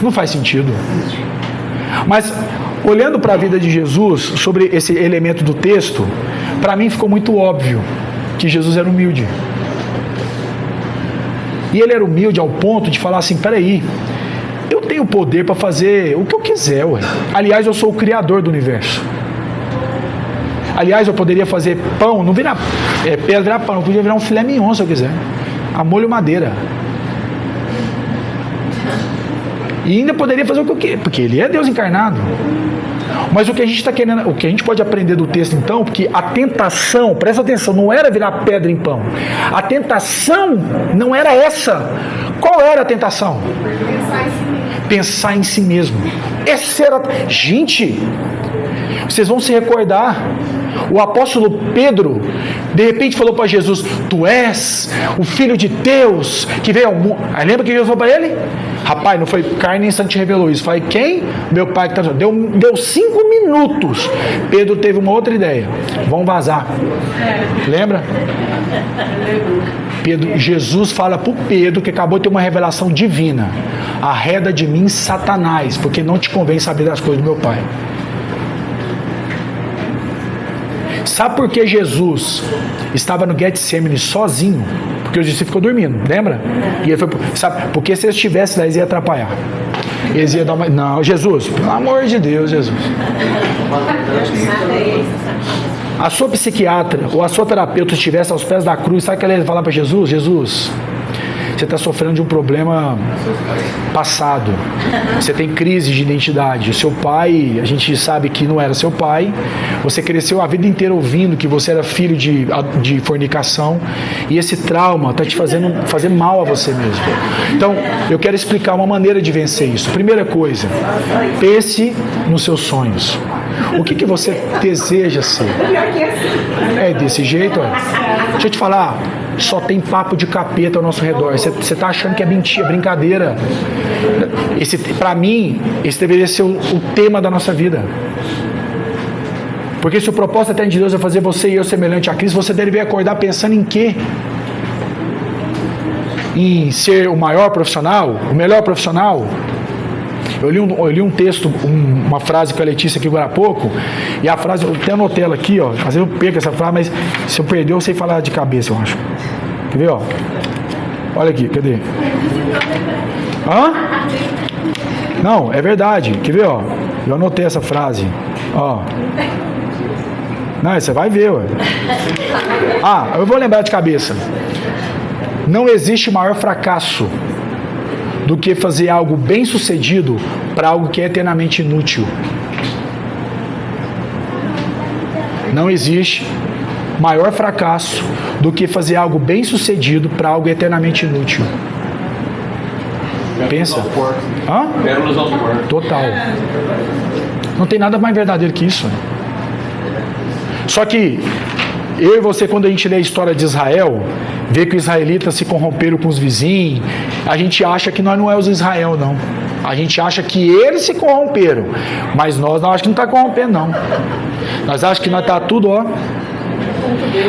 Não faz sentido. Mas, olhando para a vida de Jesus, sobre esse elemento do texto, para mim ficou muito óbvio que Jesus era humilde. E ele era humilde ao ponto de falar assim: peraí, eu tenho poder para fazer o que eu quiser, ué. Aliás, eu sou o criador do universo. Aliás, eu poderia fazer pão, não virar pedra, virar pão, eu podia virar um filé mignon se eu quiser, a molho madeira. E ainda poderia fazer o que eu queria, porque ele é Deus encarnado. Mas o que a gente está querendo, o que a gente pode aprender do texto então, porque a tentação, presta atenção, não era virar pedra em pão. A tentação não era essa. Qual era a tentação? Pensar em si mesmo. Essa era. Gente, vocês vão se recordar. O apóstolo Pedro, de repente falou para Jesus: tu és o Filho de Deus que veio ao mundo. Aí lembra que Jesus falou para ele? Rapaz, não foi carne nem sangue te revelou isso. Foi quem? Meu pai que está. Deu 5 minutos. Pedro teve uma outra ideia. Vão vazar. Lembra? Jesus fala para o Pedro, que acabou de ter uma revelação divina: arreda de mim, Satanás, porque não te convém saber das coisas do meu pai. Sabe por que Jesus estava no Getsemane sozinho? Porque os discípulos ficou dormindo, lembra? E ele foi, sabe? Porque se eles estivessem lá, eles iam atrapalhar. Eles iam dar uma. Não, Jesus, pelo amor de Deus, Jesus. A sua psiquiatra ou a sua terapeuta estivesse aos pés da cruz, sabe o que ela ia falar para Jesus? Jesus, você está sofrendo de um problema passado. Você tem crise de identidade. O seu pai, a gente sabe que não era seu pai. Você cresceu a vida inteira ouvindo que você era filho de fornicação. E esse trauma está te fazer mal a você mesmo. Então, eu quero explicar uma maneira de vencer isso. Primeira coisa, pense nos seus sonhos. O que você deseja ser? É desse jeito, olha. Deixa eu te falar. Só tem papo de capeta ao nosso redor. Você está achando que é mentira, brincadeira. Para mim, esse deveria ser o tema da nossa vida. Porque se o propósito até de Deus é fazer você e eu semelhante a Cristo, você deveria acordar pensando em quê? Em ser o maior profissional? O melhor profissional? Eu li um texto, uma frase com a Letícia aqui agora há pouco, e a frase, eu até anotei ela aqui, ó, às vezes eu perco essa frase, mas se eu perder eu sei falar de cabeça, eu acho. Quer ver, ó? Olha aqui, cadê? Hã? Não, é verdade. Quer ver, ó? Eu anotei essa frase. Ó. Não, você vai ver, ué. Ah, eu vou lembrar de cabeça. Não existe maior fracasso do que fazer algo bem sucedido para algo que é eternamente inútil. Não existe maior fracasso do que fazer algo bem sucedido para algo eternamente inútil. Pensa. Hã? Total. Não tem nada mais verdadeiro que isso. Só que eu e você, quando a gente lê a história de Israel, vê que os israelitas se corromperam com os vizinhos, a gente acha que nós não é os Israel, não. A gente acha que eles se corromperam, mas nós não achamos que não está corrompendo, não. Nós achamos que nós está tudo, ó.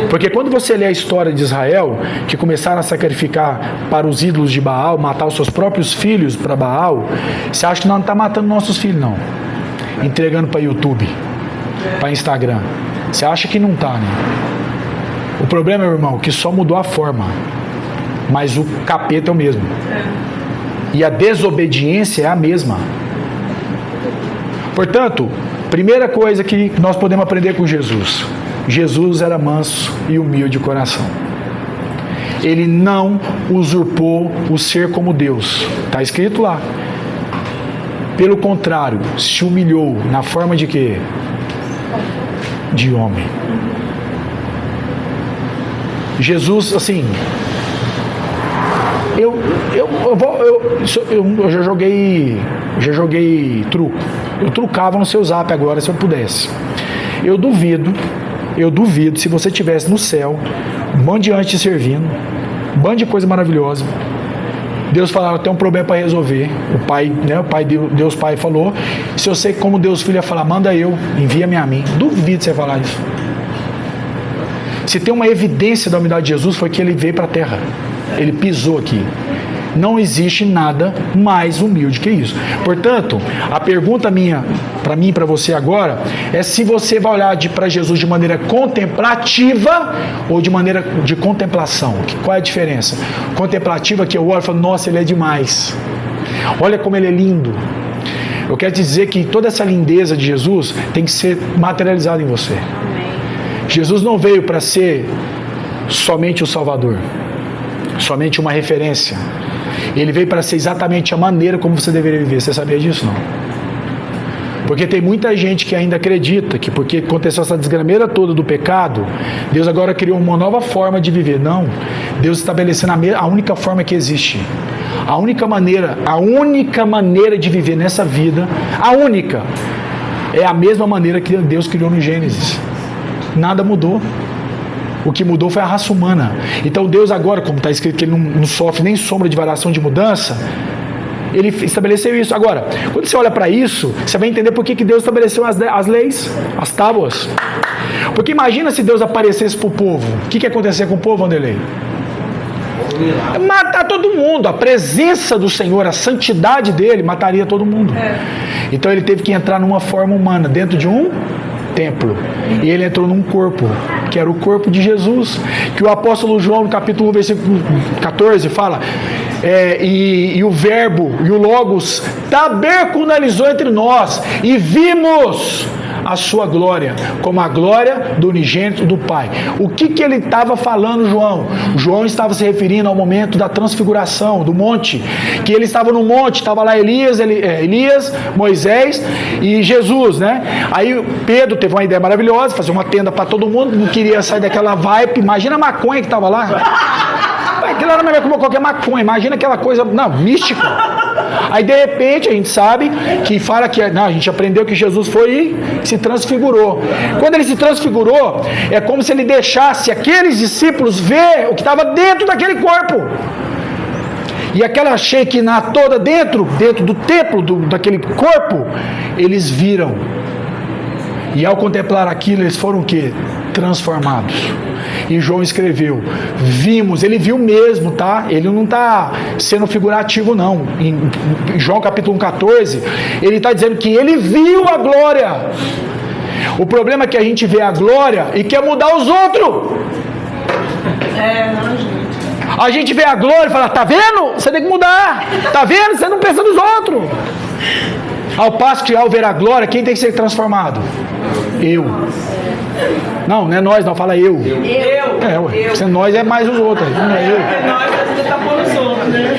Porque quando você lê a história de Israel, que começaram a sacrificar para os ídolos de Baal, matar os seus próprios filhos para Baal, você acha que nós não estamos matando nossos filhos, não. Entregando para YouTube, para Instagram. Você acha que não está, né? O problema, meu irmão, é que só mudou a forma, mas o capeta é o mesmo. E a desobediência é a mesma. Portanto, primeira coisa que nós podemos aprender com Jesus: Jesus era manso e humilde de coração. Ele não usurpou o ser como Deus. Está escrito lá. Pelo contrário, se humilhou na forma de quê? De homem. Jesus, assim, eu já joguei truco. Eu trucava no seu zap agora, se eu pudesse. Eu duvido, se você estivesse no céu, um monte de antes te servindo, um monte de coisa maravilhosa, Deus falava, tem um problema para resolver. O pai, né, Deus Pai falou, se eu sei como Deus Filho ia falar, manda eu, envia-me a mim. Duvido você falar isso. Se tem uma evidência da humildade de Jesus, foi que ele veio para a terra. Ele pisou aqui. Não existe nada mais humilde que isso. Portanto, a pergunta minha, para mim e para você agora, é se você vai olhar para Jesus de maneira contemplativa ou de maneira de contemplação. Qual é a diferença? Contemplativa, que eu olho e falo, nossa, ele é demais. Olha como ele é lindo. Eu quero te dizer que toda essa lindeza de Jesus tem que ser materializada em você. Jesus não veio para ser somente o Salvador, somente uma referência. Ele veio para ser exatamente a maneira como você deveria viver. Você sabia disso, não? Porque tem muita gente que ainda acredita que porque aconteceu essa desgrameira toda do pecado, Deus agora criou uma nova forma de viver. Não. Deus estabelecendo a única forma que existe. A única maneira de viver nessa vida, é a mesma maneira que Deus criou no Gênesis. Nada mudou. O que mudou foi a raça humana. Então Deus agora, como está escrito que ele não sofre nem sombra de variação de mudança, ele estabeleceu isso. Agora, quando você olha para isso, você vai entender por que Deus estabeleceu as leis, as tábuas. Porque imagina se Deus aparecesse para o povo. O que ia acontecer com o povo, Vanderlei? Matar todo mundo. A presença do Senhor, a santidade dele, mataria todo mundo. Então ele teve que entrar numa forma humana, dentro de um templo. E ele entrou num corpo, que era o corpo de Jesus, que o apóstolo João, no capítulo 1, versículo 14, fala, e o verbo, e o Logos, tabernaculizou entre nós, e vimos a sua glória, como a glória do unigênito do Pai. O que ele estava falando, João? João estava se referindo ao momento da transfiguração, do monte, que ele estava no monte, estava lá Elias, Moisés e Jesus, né? Aí Pedro teve uma ideia maravilhosa, fazer uma tenda para todo mundo, não queria sair daquela vibe, imagina a maconha que estava lá. Aquilo era melhor que qualquer maconha, imagina aquela coisa, mística. Aí de repente a gente sabe que fala que a gente aprendeu que Jesus foi e se transfigurou. Quando ele se transfigurou, é como se ele deixasse aqueles discípulos ver o que estava dentro daquele corpo. E aquela Shekinah toda dentro do templo, daquele corpo, eles viram. E ao contemplar aquilo, eles foram o quê? Transformados. E João escreveu, vimos, ele viu mesmo, tá? Ele não está sendo figurativo, não. Em João capítulo 14, ele está dizendo que ele viu a glória. O problema é que a gente vê a glória e quer mudar os outros. A gente vê a glória e fala, tá vendo? Você tem que mudar. Tá vendo? Você não pensa nos outros. Ao passo que ao ver a glória, quem tem que ser transformado? Eu. Não é nós, não, fala eu. Ué. Se nós é mais os outros, não é eu. Nós, a gente tá pondo os outros, né?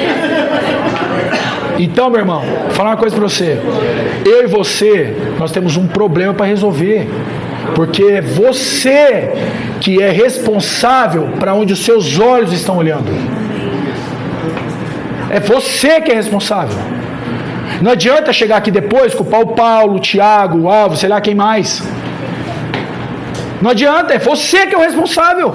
Então, meu irmão, vou falar uma coisa para você. Eu e você, nós temos um problema para resolver. Porque é você que é responsável para onde os seus olhos estão olhando. É você que é responsável. Não adianta chegar aqui depois, culpar o Paulo, o Tiago, o Alvo, sei lá quem mais. Não adianta, é você que é o responsável.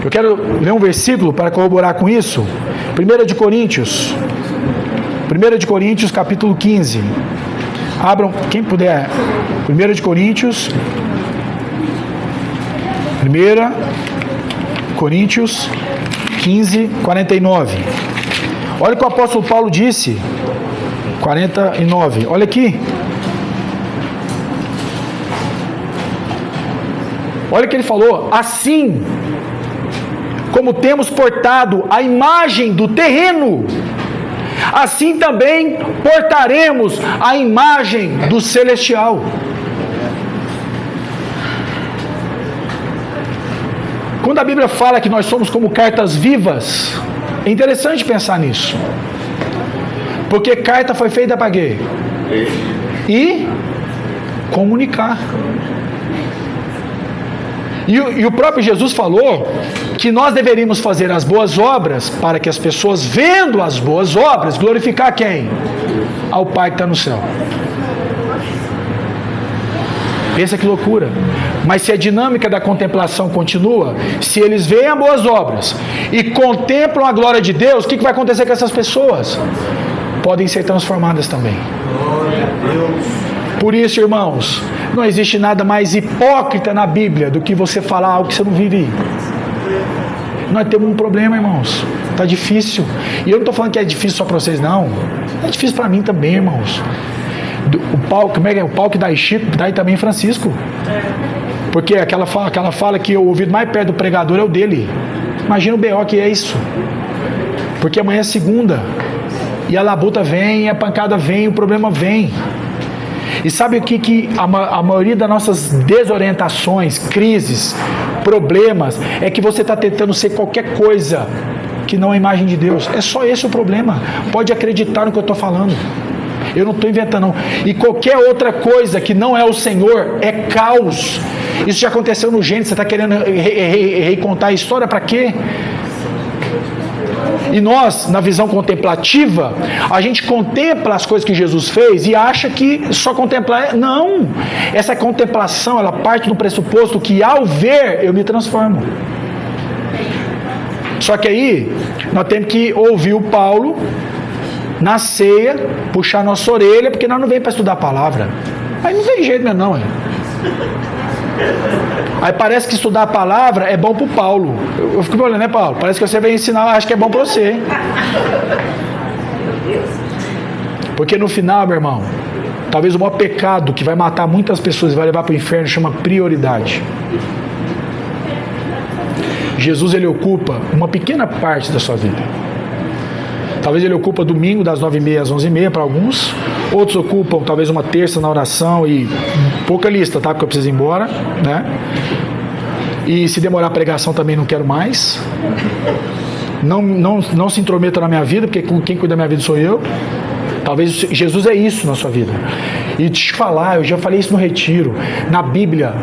Eu quero ler um versículo para corroborar com isso. 1 de Coríntios. 1 de Coríntios, capítulo 15. Abram, quem puder. 1 de Coríntios. 1 Coríntios 15, 49. Olha o que o apóstolo Paulo disse. 49. Olha aqui. Olha o que ele falou. Assim como temos portado a imagem do terreno, assim também portaremos a imagem do celestial. Quando a Bíblia fala que nós somos como cartas vivas, é interessante pensar nisso. Porque carta foi feita para quê? E comunicar. E o próprio Jesus falou que nós deveríamos fazer as boas obras para que as pessoas, vendo as boas obras, glorificar quem? Ao Pai que está no céu. Pensa que loucura. Mas se a dinâmica da contemplação continua, se eles veem as boas obras e contemplam a glória de Deus, o que vai acontecer com essas pessoas? Podem ser transformadas também. Por isso, irmãos, não existe nada mais hipócrita na Bíblia do que você falar algo que você não vive. Nós temos um problema, irmãos. Está difícil. E eu não estou falando que é difícil só para vocês, não. É difícil para mim também, irmãos. O pau, como é que é? O pau que dá em Chico, dá aí também em Francisco. Porque aquela fala que o ouvido mais perto do pregador é o dele. Imagina o B.O. que é isso. Porque amanhã é segunda. E a labuta vem, a pancada vem, o problema vem. E sabe o que a maioria das nossas desorientações, crises, problemas, é que você está tentando ser qualquer coisa que não é a imagem de Deus. É só esse o problema. Pode acreditar no que eu estou falando. Eu não estou inventando, não. E qualquer outra coisa que não é o Senhor é caos. Isso já aconteceu no Gênesis. Você está querendo recontar a história para quê? E nós, na visão contemplativa, a gente contempla as coisas que Jesus fez e acha que só contemplar Não! Essa contemplação, ela parte do pressuposto que ao ver, eu me transformo. Só que aí, nós temos que ouvir o Paulo na ceia, puxar nossa orelha, porque nós não vem para estudar a palavra. Aí não tem jeito mesmo, não. Aí parece que estudar a palavra é bom pro Paulo. Eu fico me olhando, né, Paulo? Parece que você vem ensinar, acho que é bom para você. Porque no final, meu irmão, talvez o maior pecado que vai matar muitas pessoas e vai levar para o inferno chama prioridade. Jesus, ele ocupa uma pequena parte da sua vida. Talvez ele ocupa domingo das 9h30 às 11h30 para alguns. Outros ocupam talvez uma terça na oração e pouca lista, tá? Porque eu preciso ir embora, né? E se demorar a pregação também não quero mais. Não se intrometa na minha vida, porque quem cuida da minha vida sou eu. Talvez Jesus é isso na sua vida. E te falar, eu já falei isso no retiro. Na Bíblia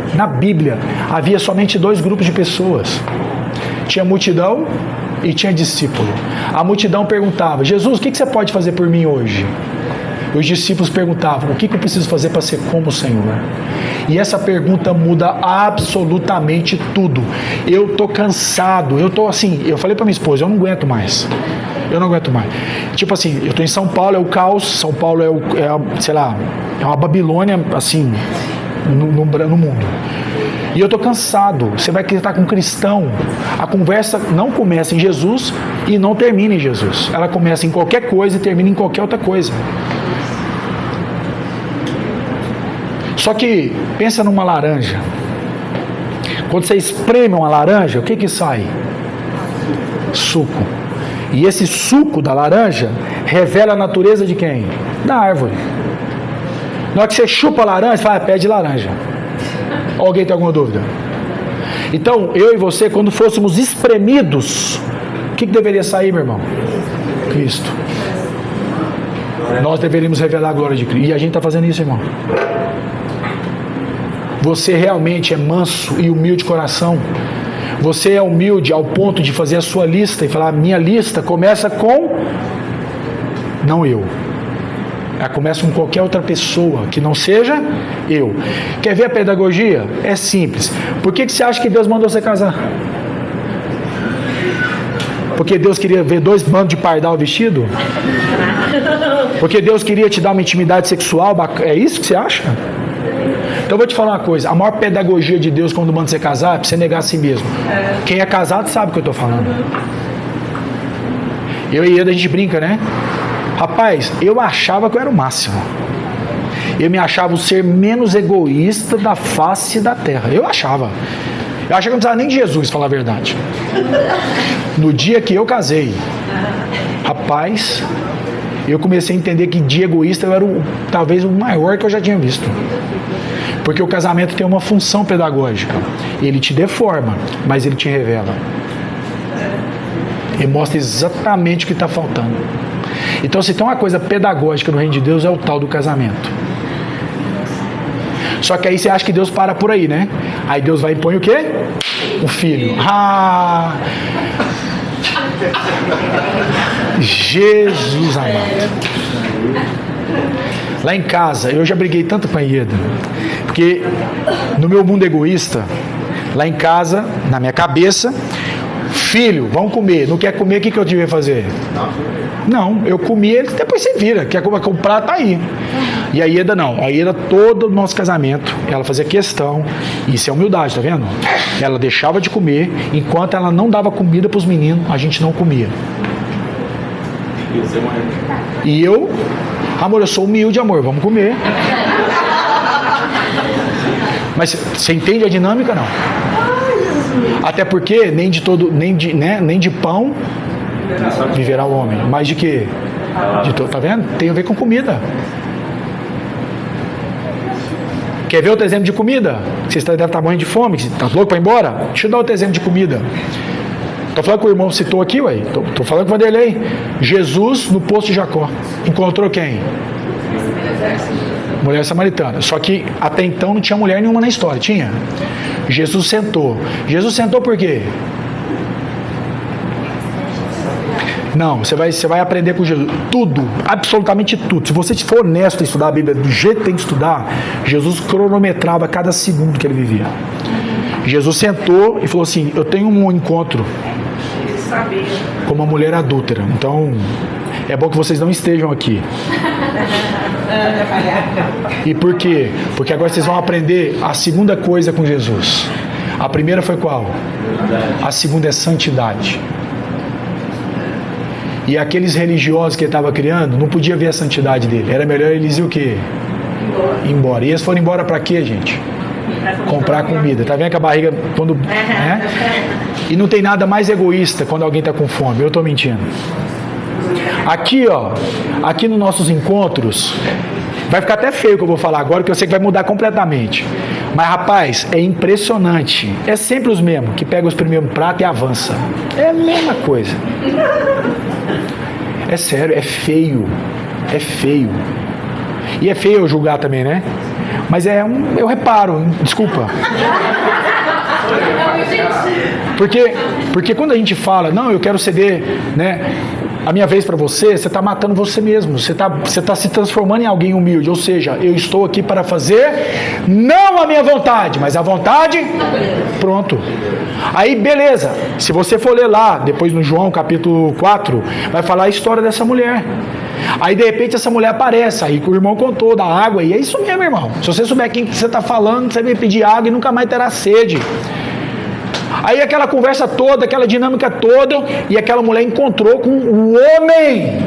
havia somente 2 grupos de pessoas. Tinha multidão e tinha discípulo. A multidão perguntava: Jesus, o que você pode fazer por mim hoje? Os discípulos perguntavam: o que eu preciso fazer para ser como o Senhor? E essa pergunta muda absolutamente tudo. Eu estou cansado, eu falei para minha esposa, eu não aguento mais. Tipo assim, eu estou em São Paulo, é o caos. São Paulo é uma Babilônia, assim, no mundo. E eu estou cansado. Você vai estar com um cristão. A conversa não começa em Jesus e não termina em Jesus. Ela começa em qualquer coisa e termina em qualquer outra coisa. Só que, pensa numa laranja. Quando você espreme uma laranja, o que sai? Suco. E esse suco da laranja revela a natureza de quem? Da árvore. Na hora que você chupa a laranja, você fala, pé de laranja. Alguém tem alguma dúvida? Então, eu e você, quando fôssemos espremidos, o que deveria sair, meu irmão? Cristo. Nós deveríamos revelar a glória de Cristo. E a gente está fazendo isso, irmão. Você realmente é manso e humilde de coração. Você é humilde ao ponto de fazer a sua lista e falar, minha lista começa com não eu. Ela começa com qualquer outra pessoa que não seja eu. Quer ver a pedagogia? É simples. Por que você acha que Deus mandou você casar? Porque Deus queria ver 2 bandos de pardal vestido? Porque Deus queria te dar uma intimidade sexual? É isso que você acha? Então eu vou te falar uma coisa. A maior pedagogia de Deus quando manda você casar é pra você negar a si mesmo. Quem é casado sabe o que eu estou falando. Eu e ele a gente brinca, né? Rapaz, eu achava que eu era o máximo. Eu me achava o ser menos egoísta da face da terra. Eu achava. Eu achava que não precisava nem de Jesus, falar a verdade. No dia que eu casei, rapaz, eu comecei a entender que de egoísta eu era talvez o maior que eu já tinha visto. Porque o casamento tem uma função pedagógica. Ele te deforma, mas ele te revela. Ele mostra exatamente o que está faltando. Então, se tem uma coisa pedagógica no reino de Deus, é o tal do casamento. Só que aí você acha que Deus para por aí, né? Aí Deus vai e põe o quê? O filho. Jesus amado. Lá em casa, eu já briguei tanto com a Ieda, porque no meu mundo egoísta, lá em casa, na minha cabeça, filho, vamos comer, não quer comer, o que eu devia fazer? Não, eu comi, ele depois você vira, quer comprar, tá aí. E a Ieda não, a Ieda todo o nosso casamento, ela fazia questão, isso é humildade, tá vendo? Ela deixava de comer, enquanto ela não dava comida pros meninos, a gente não comia. E eu, amor, eu sou humilde, amor, vamos comer. Mas você entende a dinâmica, não? Até porque nem de pão viverá o homem. Mas de quê? Tá vendo? Tem a ver com comida. Quer ver outro exemplo de comida? Você deve estar morrendo de fome, está louco para ir embora? Deixa eu dar outro exemplo de comida. Estou falando que o irmão citou aqui, ué. Estou falando com o Vanderlei. Jesus no poço de Jacó. Encontrou quem? Mulher samaritana. Só que até então não tinha mulher nenhuma na história. Tinha? Jesus sentou. Jesus sentou por quê? Não, você vai aprender com Jesus. Tudo, absolutamente tudo. Se você for honesto em estudar a Bíblia do jeito que tem que estudar, Jesus cronometrava cada segundo que ele vivia. Jesus sentou e falou assim, eu tenho um encontro com uma mulher adúltera. Então, é bom que vocês não estejam aqui. E por quê? Porque agora vocês vão aprender a segunda coisa com Jesus. A primeira foi qual? A segunda é santidade. E aqueles religiosos que ele estava criando, não podia ver a santidade dele. Era melhor eles ir o quê? Embora. E eles foram embora para quê, gente? Comprar comida. Tá vendo que a barriga quando, né? E não tem nada mais egoísta quando alguém está com fome. Eu estou mentindo. Aqui, ó, aqui nos nossos encontros, vai ficar até feio o que eu vou falar agora, que eu sei que vai mudar completamente. Mas, rapaz, é impressionante. É sempre os mesmos, que pegam os primeiros pratos e avança. É a mesma coisa. É sério, é feio. É feio. E é feio eu julgar também, né? Mas eu reparo, desculpa. Porque quando a gente fala, não, eu quero ceder, né, a minha vez para você, você está matando você mesmo. Você tá se transformando em alguém humilde. Ou seja, eu estou aqui para fazer não a minha vontade, mas a vontade. Pronto. Aí, beleza. Se você for ler lá, depois no João capítulo 4, vai falar a história dessa mulher. Aí, de repente, essa mulher aparece. Aí o irmão contou da água. E é isso mesmo, irmão. Se você souber quem você está falando, você vai pedir água e nunca mais terá sede. Aí aquela conversa toda, aquela dinâmica toda, e aquela mulher encontrou com um homem.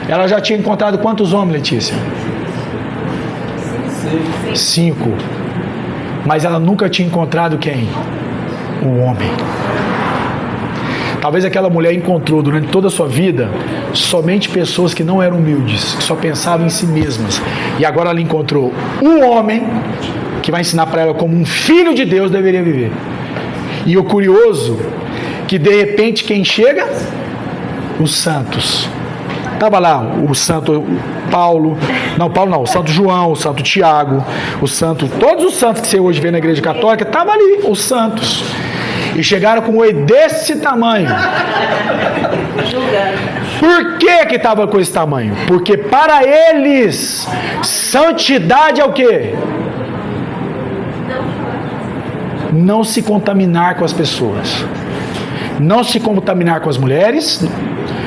Ela já tinha encontrado quantos homens, Letícia? 5. mas ela nunca tinha encontrado quem? O homem. Talvez aquela mulher encontrou durante toda a sua vida somente pessoas que não eram humildes, que só pensavam em si mesmas. E agora ela encontrou um homem que vai ensinar para ela como um filho de Deus deveria viver. E o curioso, que de repente quem chega? Os santos. Estava lá o santo Paulo, o santo João, o santo Tiago, todos os santos que você hoje vê na igreja católica, estavam ali, os santos. E chegaram com um oi desse tamanho. Por que estava com esse tamanho? Porque para eles, santidade é o quê? Não se contaminar com as pessoas. Não se contaminar com as mulheres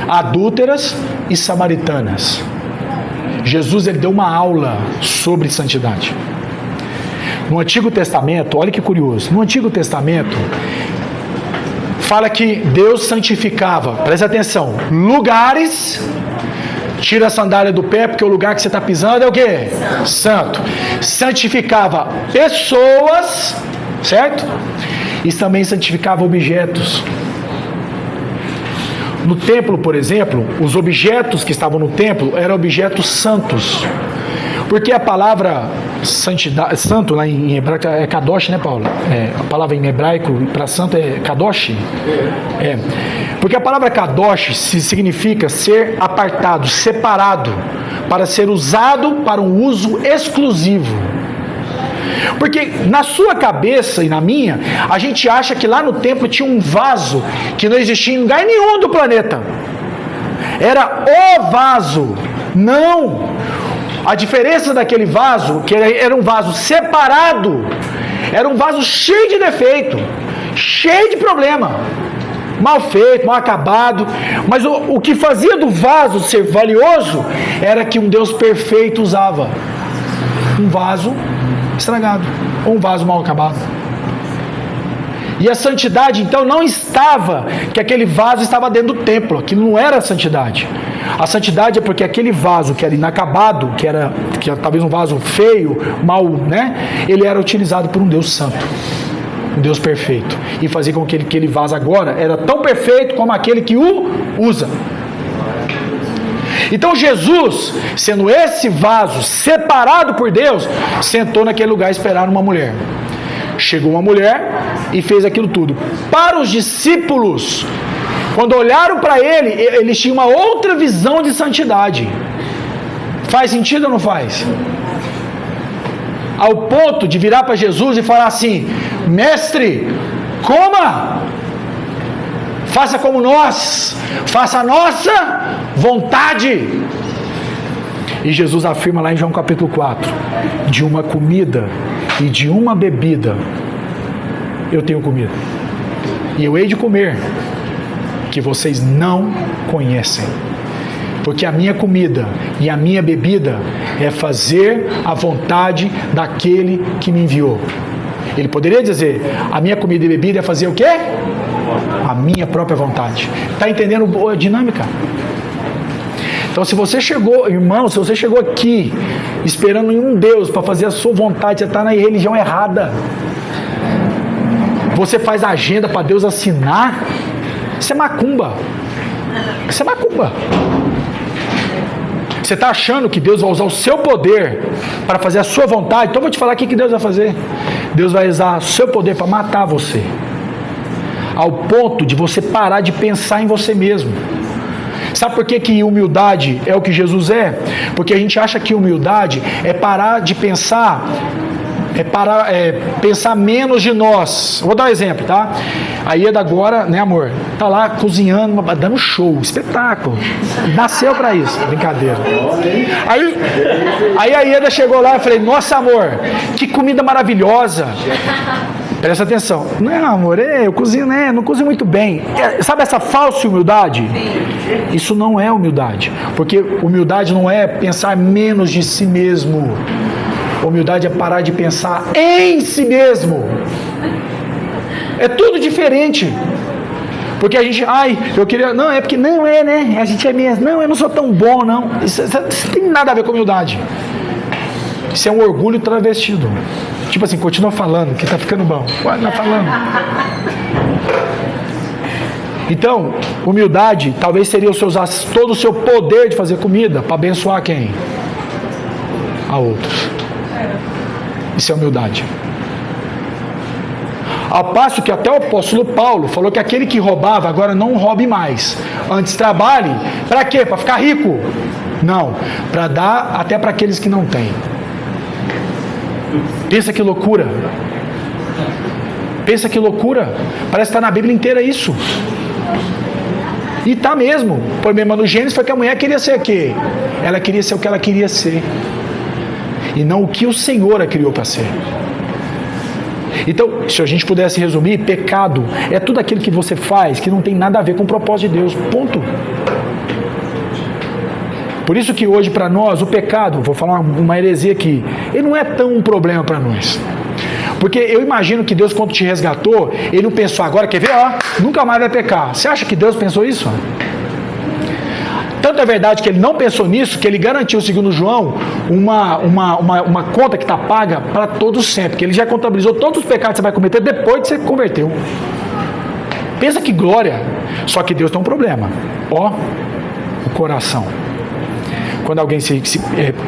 adúlteras e samaritanas. Jesus ele deu uma aula sobre santidade. No Antigo Testamento, olha que curioso, no Antigo Testamento fala que Deus santificava, presta atenção, lugares, tira a sandália do pé, porque o lugar que você está pisando é o quê? Santo. Santificava pessoas, certo? E também santificava objetos. No templo, por exemplo, os objetos que estavam no templo eram objetos santos. Porque a palavra santidade, santo lá em hebraico é kadosh, né, Paulo? A palavra em hebraico para santo é kadosh. Porque a palavra kadosh significa ser apartado, separado, para ser usado para um uso exclusivo. Porque na sua cabeça e na minha, a gente acha que lá no templo tinha um vaso que não existia em lugar nenhum do planeta. Era o vaso. Não! A diferença daquele vaso, que era um vaso separado, era um vaso cheio de defeito, cheio de problema, mal feito, mal acabado. Mas o que fazia do vaso ser valioso era que um Deus perfeito usava um vaso estragado, ou um vaso mal acabado. E a santidade então não estava que aquele vaso estava dentro do templo, aquilo não era a santidade. A santidade é porque aquele vaso que era inacabado, que era talvez um vaso feio, mal, né? Ele era utilizado por um Deus santo, um Deus perfeito, e fazia com que aquele vaso agora era tão perfeito como aquele que o usa. Então Jesus, sendo esse vaso separado por Deus, sentou naquele lugar esperando uma mulher. Chegou uma mulher e fez aquilo tudo. Para os discípulos, quando olharam para ele, eles tinham uma outra visão de santidade. Faz sentido ou não faz? Ao ponto de virar para Jesus e falar assim: mestre, coma! Faça como nós, faça a nossa vontade. E Jesus afirma lá em João capítulo 4, de uma comida e de uma bebida eu tenho comido, e eu hei de comer, que vocês não conhecem. Porque a minha comida e a minha bebida é fazer a vontade daquele que me enviou. Ele poderia dizer: a minha comida e bebida é fazer o quê? A minha própria vontade. Está entendendo a dinâmica? Então, se você chegou, irmão, se você chegou aqui esperando em um Deus para fazer a sua vontade, você está na religião errada. Você faz agenda para Deus assinar, isso é macumba. Isso é macumba. Você está achando que Deus vai usar o seu poder para fazer a sua vontade? Então eu vou te falar o que Deus vai fazer. Deus vai usar o seu poder para matar você, ao ponto de você parar de pensar em você mesmo. Sabe por que humildade é o que Jesus é? Porque a gente acha que humildade é parar de pensar, pensar menos de nós. Vou dar um exemplo, tá? A Ieda agora, né, amor? Tá lá cozinhando, dando show, espetáculo. Nasceu pra isso, brincadeira. Aí a Ieda chegou lá e falei: nossa, amor, que comida maravilhosa. Presta atenção. Não, amor, eu cozinho, né? Não cozinho muito bem. Sabe essa falsa humildade? Isso não é humildade. Porque humildade não é pensar menos de si mesmo. Humildade é parar de pensar em si mesmo. É tudo diferente. Porque a gente, eu queria, não, é porque não é, né? A gente é mesmo, não, eu não sou tão bom, não. Isso tem nada a ver com humildade. Isso é um orgulho travestido. Tipo assim, continua falando, que tá ficando bom. Continua falando. Então, humildade talvez seria você usar todo o seu poder de fazer comida para abençoar quem? A outros. Isso é humildade. Ao passo que até o apóstolo Paulo falou que aquele que roubava agora não roube mais. Antes trabalhe, para quê? Para ficar rico? Não, para dar até para aqueles que não têm. Pensa que loucura. Pensa que loucura. Parece que está na Bíblia inteira isso. E está mesmo. O problema no Gênesis foi que a mulher queria ser o quê? Ela queria ser o que ela queria ser. E não o que o Senhor a criou para ser. Então, se a gente pudesse resumir, pecado é tudo aquilo que você faz que não tem nada a ver com o propósito de Deus. Ponto. Por isso que hoje para nós o pecado, vou falar uma heresia aqui, ele não é tão um problema para nós. Porque eu imagino que Deus, quando te resgatou, ele não pensou agora, quer ver, nunca mais vai pecar. Você acha que Deus pensou isso? Tanto é verdade que ele não pensou nisso, que ele garantiu, segundo João, uma conta que está paga para todos sempre. Que ele já contabilizou todos os pecados que você vai cometer depois que você converteu. Pensa que glória. Só que Deus tem um problema. O coração. Quando alguém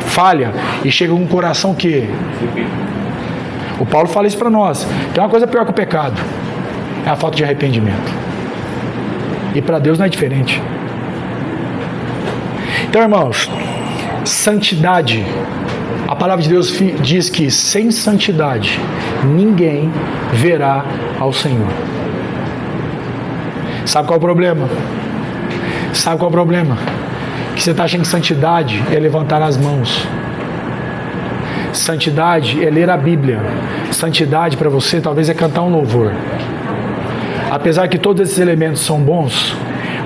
falha e chega com um coração que... O Paulo fala isso para nós. Tem uma coisa pior que o pecado. É a falta de arrependimento. E para Deus não é diferente. Então, irmãos, santidade. A palavra de Deus diz que sem santidade ninguém verá ao Senhor. Sabe qual é o problema? Sabe qual é o problema? Que você está achando que santidade é levantar as mãos. Santidade é ler a Bíblia. Santidade para você talvez é cantar um louvor. Apesar que todos esses elementos são bons,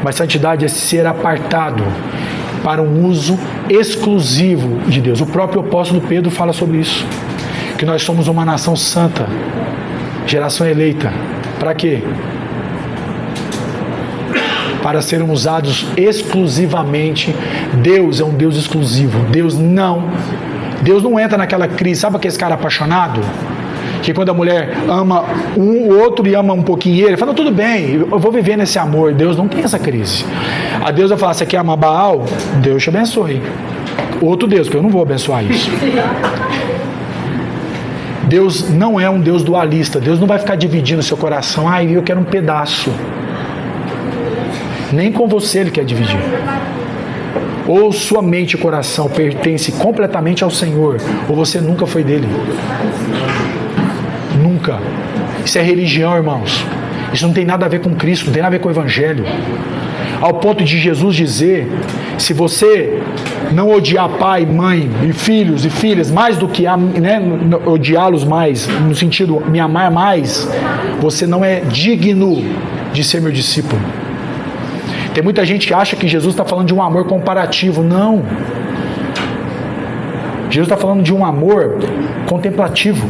mas santidade é ser apartado para um uso exclusivo de Deus. O próprio apóstolo Pedro fala sobre isso. Que nós somos uma nação santa, geração eleita. Para quê? Para sermos usados exclusivamente. Deus é um Deus exclusivo. Deus não entra naquela crise. Sabe aquele cara apaixonado? Que quando a mulher ama o outro e ama um pouquinho ele, fala, tudo bem, eu vou viver nesse amor. Deus não tem essa crise. A Deus vai falar, você quer amar Baal? Deus te abençoe. Outro Deus, porque eu não vou abençoar isso. Deus não é um Deus dualista. Deus não vai ficar dividindo o seu coração. Eu quero um pedaço. Nem com você Ele quer dividir. Ou sua mente e coração pertence completamente ao Senhor, ou você nunca foi dele. Nunca. Isso é religião, irmãos. Isso não tem nada a ver com Cristo, não tem nada a ver com o Evangelho. Ao ponto de Jesus dizer, se você não odiar pai, mãe, e filhos e filhas, mais do que odiá-los mais, no sentido me amar mais, você não é digno de ser meu discípulo. Tem muita gente que acha que Jesus está falando de um amor comparativo. Não. Jesus está falando de um amor contemplativo.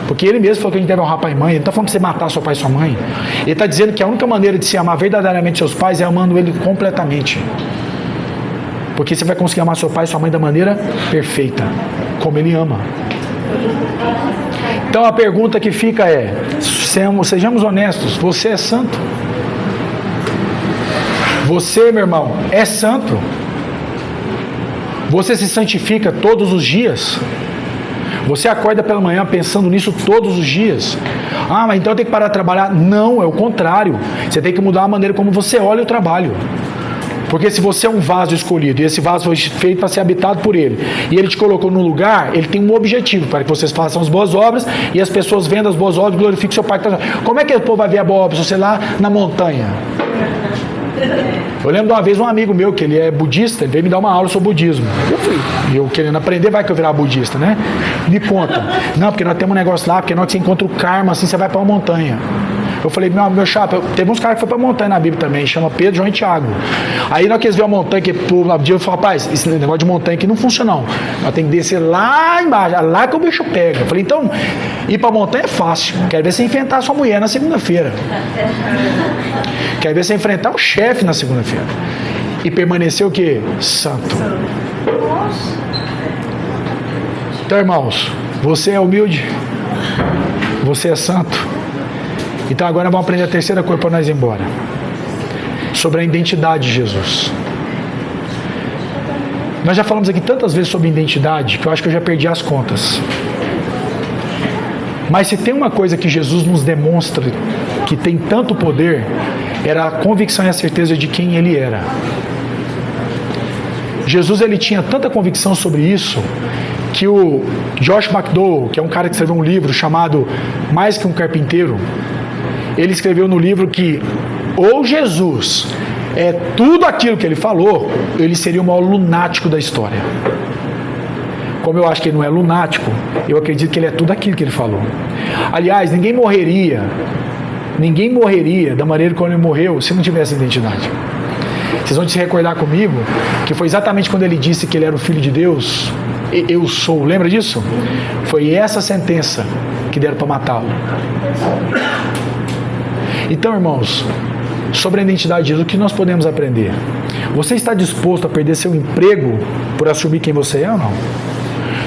Porque Ele mesmo falou que a gente deve honrar pai e mãe. Ele não está falando de você matar seu pai e sua mãe. Ele está dizendo que a única maneira de se amar verdadeiramente seus pais é amando Ele completamente. Porque você vai conseguir amar seu pai e sua mãe da maneira perfeita, como Ele ama. Então a pergunta que fica é, sejamos honestos, você é santo? Você, meu irmão, é santo? Você se santifica todos os dias? Você acorda pela manhã pensando nisso todos os dias? Mas então eu tenho que parar de trabalhar? Não, é o contrário. Você tem que mudar a maneira como você olha o trabalho. Porque se você é um vaso escolhido, e esse vaso foi feito para ser habitado por Ele, e Ele te colocou num lugar, Ele tem um objetivo, para que vocês façam as boas obras, e as pessoas vendo as boas obras, glorifiquem o seu Pai. Como é que o povo vai ver a boa obra se você lá na montanha? Eu lembro de uma vez um amigo meu, que ele é budista, ele veio me dar uma aula sobre budismo. Eu fui, eu querendo aprender, vai que eu virar budista, né? Me conta. Não, porque nós temos um negócio lá, porque na hora que você encontra o karma, assim, você vai para uma montanha. Eu falei, meu chapa, teve uns caras que foram pra montanha na Bíblia também, chama Pedro, João e Tiago. Aí na hora que eles viram a montanha, que o dia eu falei, rapaz, esse negócio de montanha aqui não funciona não. Nós temos que descer lá embaixo, lá que o bicho pega. Eu falei, então, ir pra montanha é fácil. Quero ver você enfrentar a sua mulher na segunda-feira. Quero ver você enfrentar o chefe na segunda-feira. E permanecer o quê? Santo. Então, irmãos, Você é humilde? Você é santo? Então agora vamos aprender a terceira coisa para nós ir embora. Sobre a identidade de Jesus. Nós já falamos aqui tantas vezes sobre identidade que eu acho que eu já perdi as contas. Mas se tem uma coisa que Jesus nos demonstra que tem tanto poder, era a convicção e a certeza de quem Ele era. Jesus, ele tinha tanta convicção sobre isso que o Josh McDowell, que é um cara que escreveu um livro chamado Mais que um Carpinteiro, ele escreveu no livro que ou Jesus é tudo aquilo que ele falou, ele seria o maior lunático da história. Como eu acho que ele não é lunático, eu acredito que ele é tudo aquilo que ele falou. Aliás, ninguém morreria da maneira como ele morreu se não tivesse identidade. Vocês vão se recordar comigo que foi exatamente quando ele disse que ele era o Filho de Deus. Eu sou, lembra disso? Foi essa sentença que deram para matá-lo. Então, irmãos, sobre a identidade de Jesus, o que nós podemos aprender? Você está disposto a perder seu emprego por assumir quem você é ou não?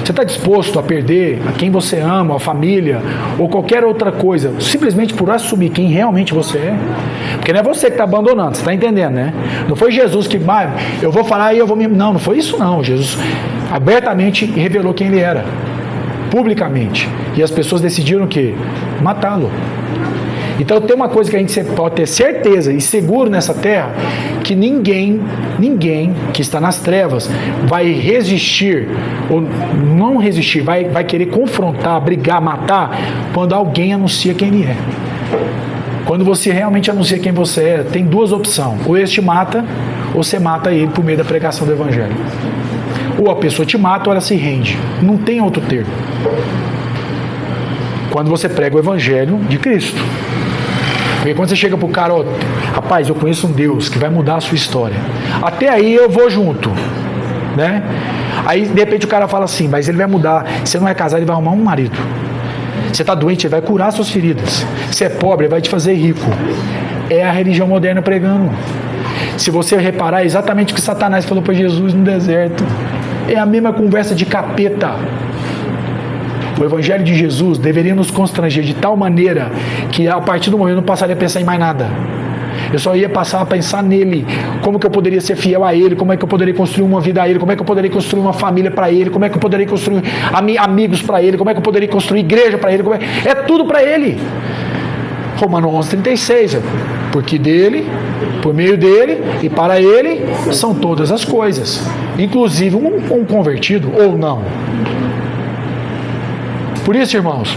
Você está disposto a perder a quem você ama, a família, ou qualquer outra coisa, simplesmente por assumir quem realmente você é? Porque não é você que está abandonando, você está entendendo, né? Não foi Jesus que, eu vou falar e eu vou me... Não foi isso não. Jesus abertamente revelou quem ele era, publicamente. E as pessoas decidiram o quê? Matá-lo. Então tem uma coisa que a gente pode ter certeza e seguro nessa terra, que ninguém que está nas trevas vai resistir, ou não resistir, vai querer confrontar, brigar, matar, quando alguém anuncia quem ele é. Quando você realmente anuncia quem você é, tem duas opções: ou ele te mata, ou você mata ele por meio da pregação do Evangelho. Ou a pessoa te mata ou ela se rende. Não tem outro termo. Quando você prega o Evangelho de Cristo. Porque quando você chega pro cara, ó, rapaz, eu conheço um Deus que vai mudar a sua história. Até aí eu vou junto, né? Aí de repente o cara fala assim, mas ele vai mudar. Você não é casado, ele vai arrumar um marido. Você está doente, ele vai curar suas feridas. Você é pobre, ele vai te fazer rico. É a religião moderna pregando. Se você reparar, é exatamente o que Satanás falou para Jesus no deserto. É a mesma conversa de capeta. O Evangelho de Jesus deveria nos constranger de tal maneira que a partir do momento eu não passaria a pensar em mais nada. Eu só ia passar a pensar nele, como que eu poderia ser fiel a ele, como é que eu poderia construir uma vida a ele, como é que eu poderia construir uma família para ele, como é que eu poderia construir amigos para ele, como é que eu poderia construir igreja para ele, é tudo para ele. Romanos 11:36, porque dele, por meio dele e para ele são todas as coisas, inclusive um convertido ou não. Por isso, irmãos,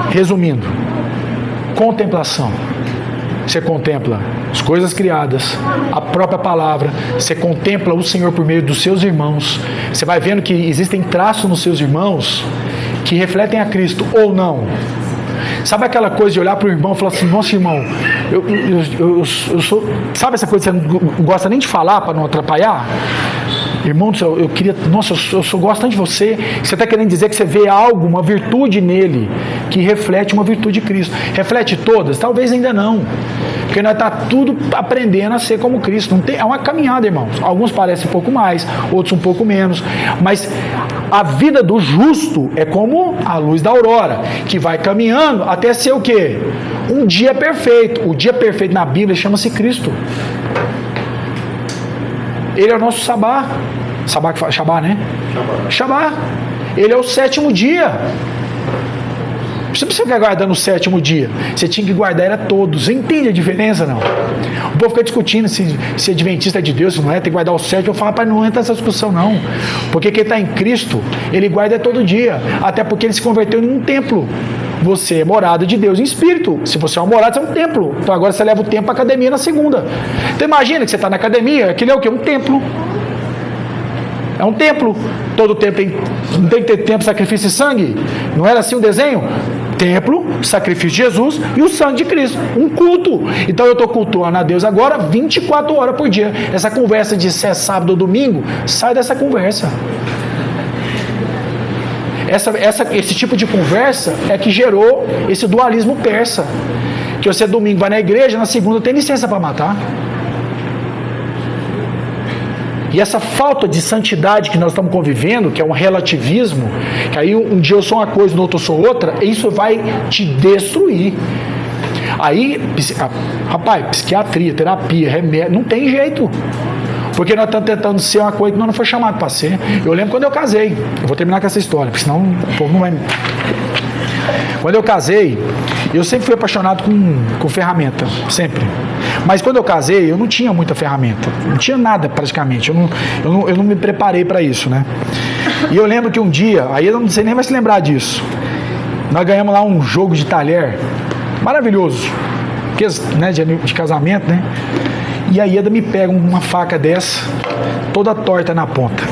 resumindo, contemplação. Você contempla as coisas criadas, a própria palavra, você contempla o Senhor por meio dos seus irmãos, você vai vendo que existem traços nos seus irmãos que refletem a Cristo ou não. Sabe aquela coisa de olhar para o irmão e falar assim, nossa irmão, eu sou... Sabe essa coisa que você não gosta nem de falar para não atrapalhar? Irmão do céu, eu queria... Nossa, eu gosto tanto de você. Você está querendo dizer que você vê algo, uma virtude nele, que reflete uma virtude de Cristo. Reflete todas? Talvez ainda não. Porque nós estamos tudo aprendendo a ser como Cristo. Não tem, é uma caminhada, irmãos. Alguns parecem um pouco mais, outros um pouco menos. Mas a vida do justo é como a luz da aurora, que vai caminhando até ser o quê? Um dia perfeito. O dia perfeito na Bíblia chama-se Cristo. Ele é o nosso Sabá. Shabá, né? Shabá. Ele é o sétimo dia. Você precisa ficar guardando o sétimo dia. Você tinha que guardar era todos. Você entende a diferença, não? O povo fica discutindo se adventista é de Deus, se não é, tem que guardar o sétimo. Eu falo, rapaz, não entra nessa discussão, não. Porque quem está em Cristo, ele guarda todo dia. Até porque ele se converteu em um templo. Você é morada de Deus em espírito. Se você é uma morada, você é um templo. Então agora você leva o tempo para a academia na segunda. Então imagina que você está na academia, aquilo é o quê? Um templo. É um templo. Todo templo não tem que ter tempo, sacrifício e sangue. Não era assim o desenho? Templo, sacrifício de Jesus e o sangue de Cristo. Um culto. Então eu estou cultuando a Deus agora 24 horas por dia. Essa conversa de se é sábado ou domingo, sai dessa conversa. Esse tipo de conversa é que gerou esse dualismo persa. Que você domingo vai na igreja, na segunda tem licença para matar. E essa falta de santidade que nós estamos convivendo, que é um relativismo, que aí um dia eu sou uma coisa, no outro eu sou outra, isso vai te destruir. Aí, rapaz, psiquiatria, terapia, remédio, não tem jeito. Porque nós estamos tentando ser uma coisa que nós não foi chamado para ser. Eu lembro quando eu casei, eu vou terminar com essa história, porque senão o povo não vai... Quando eu casei, eu sempre fui apaixonado com ferramenta, sempre. Mas quando eu casei, eu não tinha muita ferramenta, não tinha nada praticamente, eu não me preparei para isso, né? E eu lembro que um dia, aí eu não sei nem vai se lembrar disso, nós ganhamos lá um jogo de talher, maravilhoso, né, de casamento, né? E a Ieda me pega uma faca dessa, toda torta na ponta.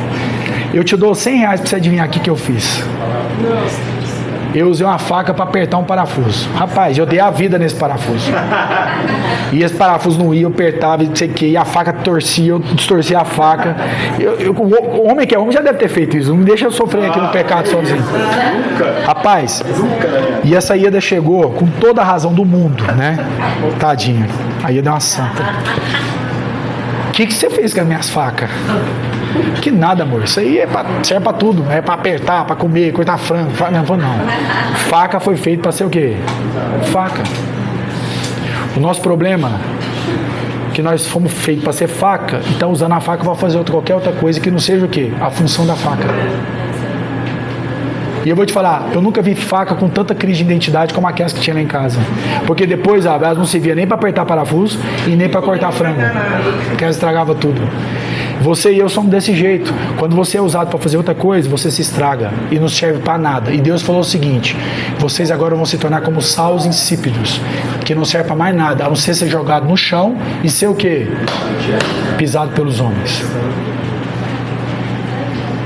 Eu te dou R$100 para você adivinhar o que eu fiz. Eu usei uma faca para apertar um parafuso. Rapaz, eu dei a vida nesse parafuso. E esse parafuso não ia, eu apertava, não sei o que, e a faca torcia, eu distorcia a faca. O homem que é homem já deve ter feito isso. Não me deixa eu sofrer aqui no pecado sozinho. Rapaz, e essa Ieda chegou com toda a razão do mundo, né? Tadinha. A Ieda é uma santa. O que você fez com as minhas facas? Que nada, amor. Isso aí serve pra tudo. É pra apertar, pra comer, cortar frango. Não. Faca foi feita pra ser o quê? Faca. O nosso problema é que nós fomos feitos pra ser faca. Então, usando a faca, vai fazer qualquer outra coisa que não seja o quê? A função da faca. E eu vou te falar, eu nunca vi faca com tanta crise de identidade como aquelas que tinha lá em casa. Porque depois elas não servia nem para apertar parafuso e nem para cortar frango. Porque elas estragavam tudo. Você e eu somos desse jeito. Quando você é usado para fazer outra coisa, você se estraga e não serve para nada. E Deus falou o seguinte: vocês agora vão se tornar como saus insípidos, que não serve para mais nada, a não ser jogado no chão e ser o quê? Pisado pelos homens.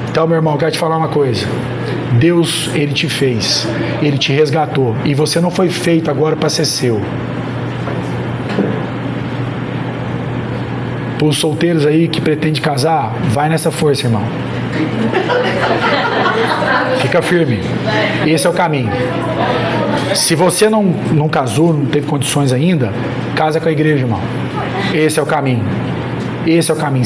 Então, meu irmão, eu quero te falar uma coisa. Deus, Ele te fez, Ele te resgatou, e você não foi feito agora para ser seu. Para os solteiros aí que pretendem casar, vai nessa força, irmão. Fica firme. Esse é o caminho. Se você não casou, não teve condições ainda, casa com a igreja, irmão. Esse é o caminho. Esse é o caminho.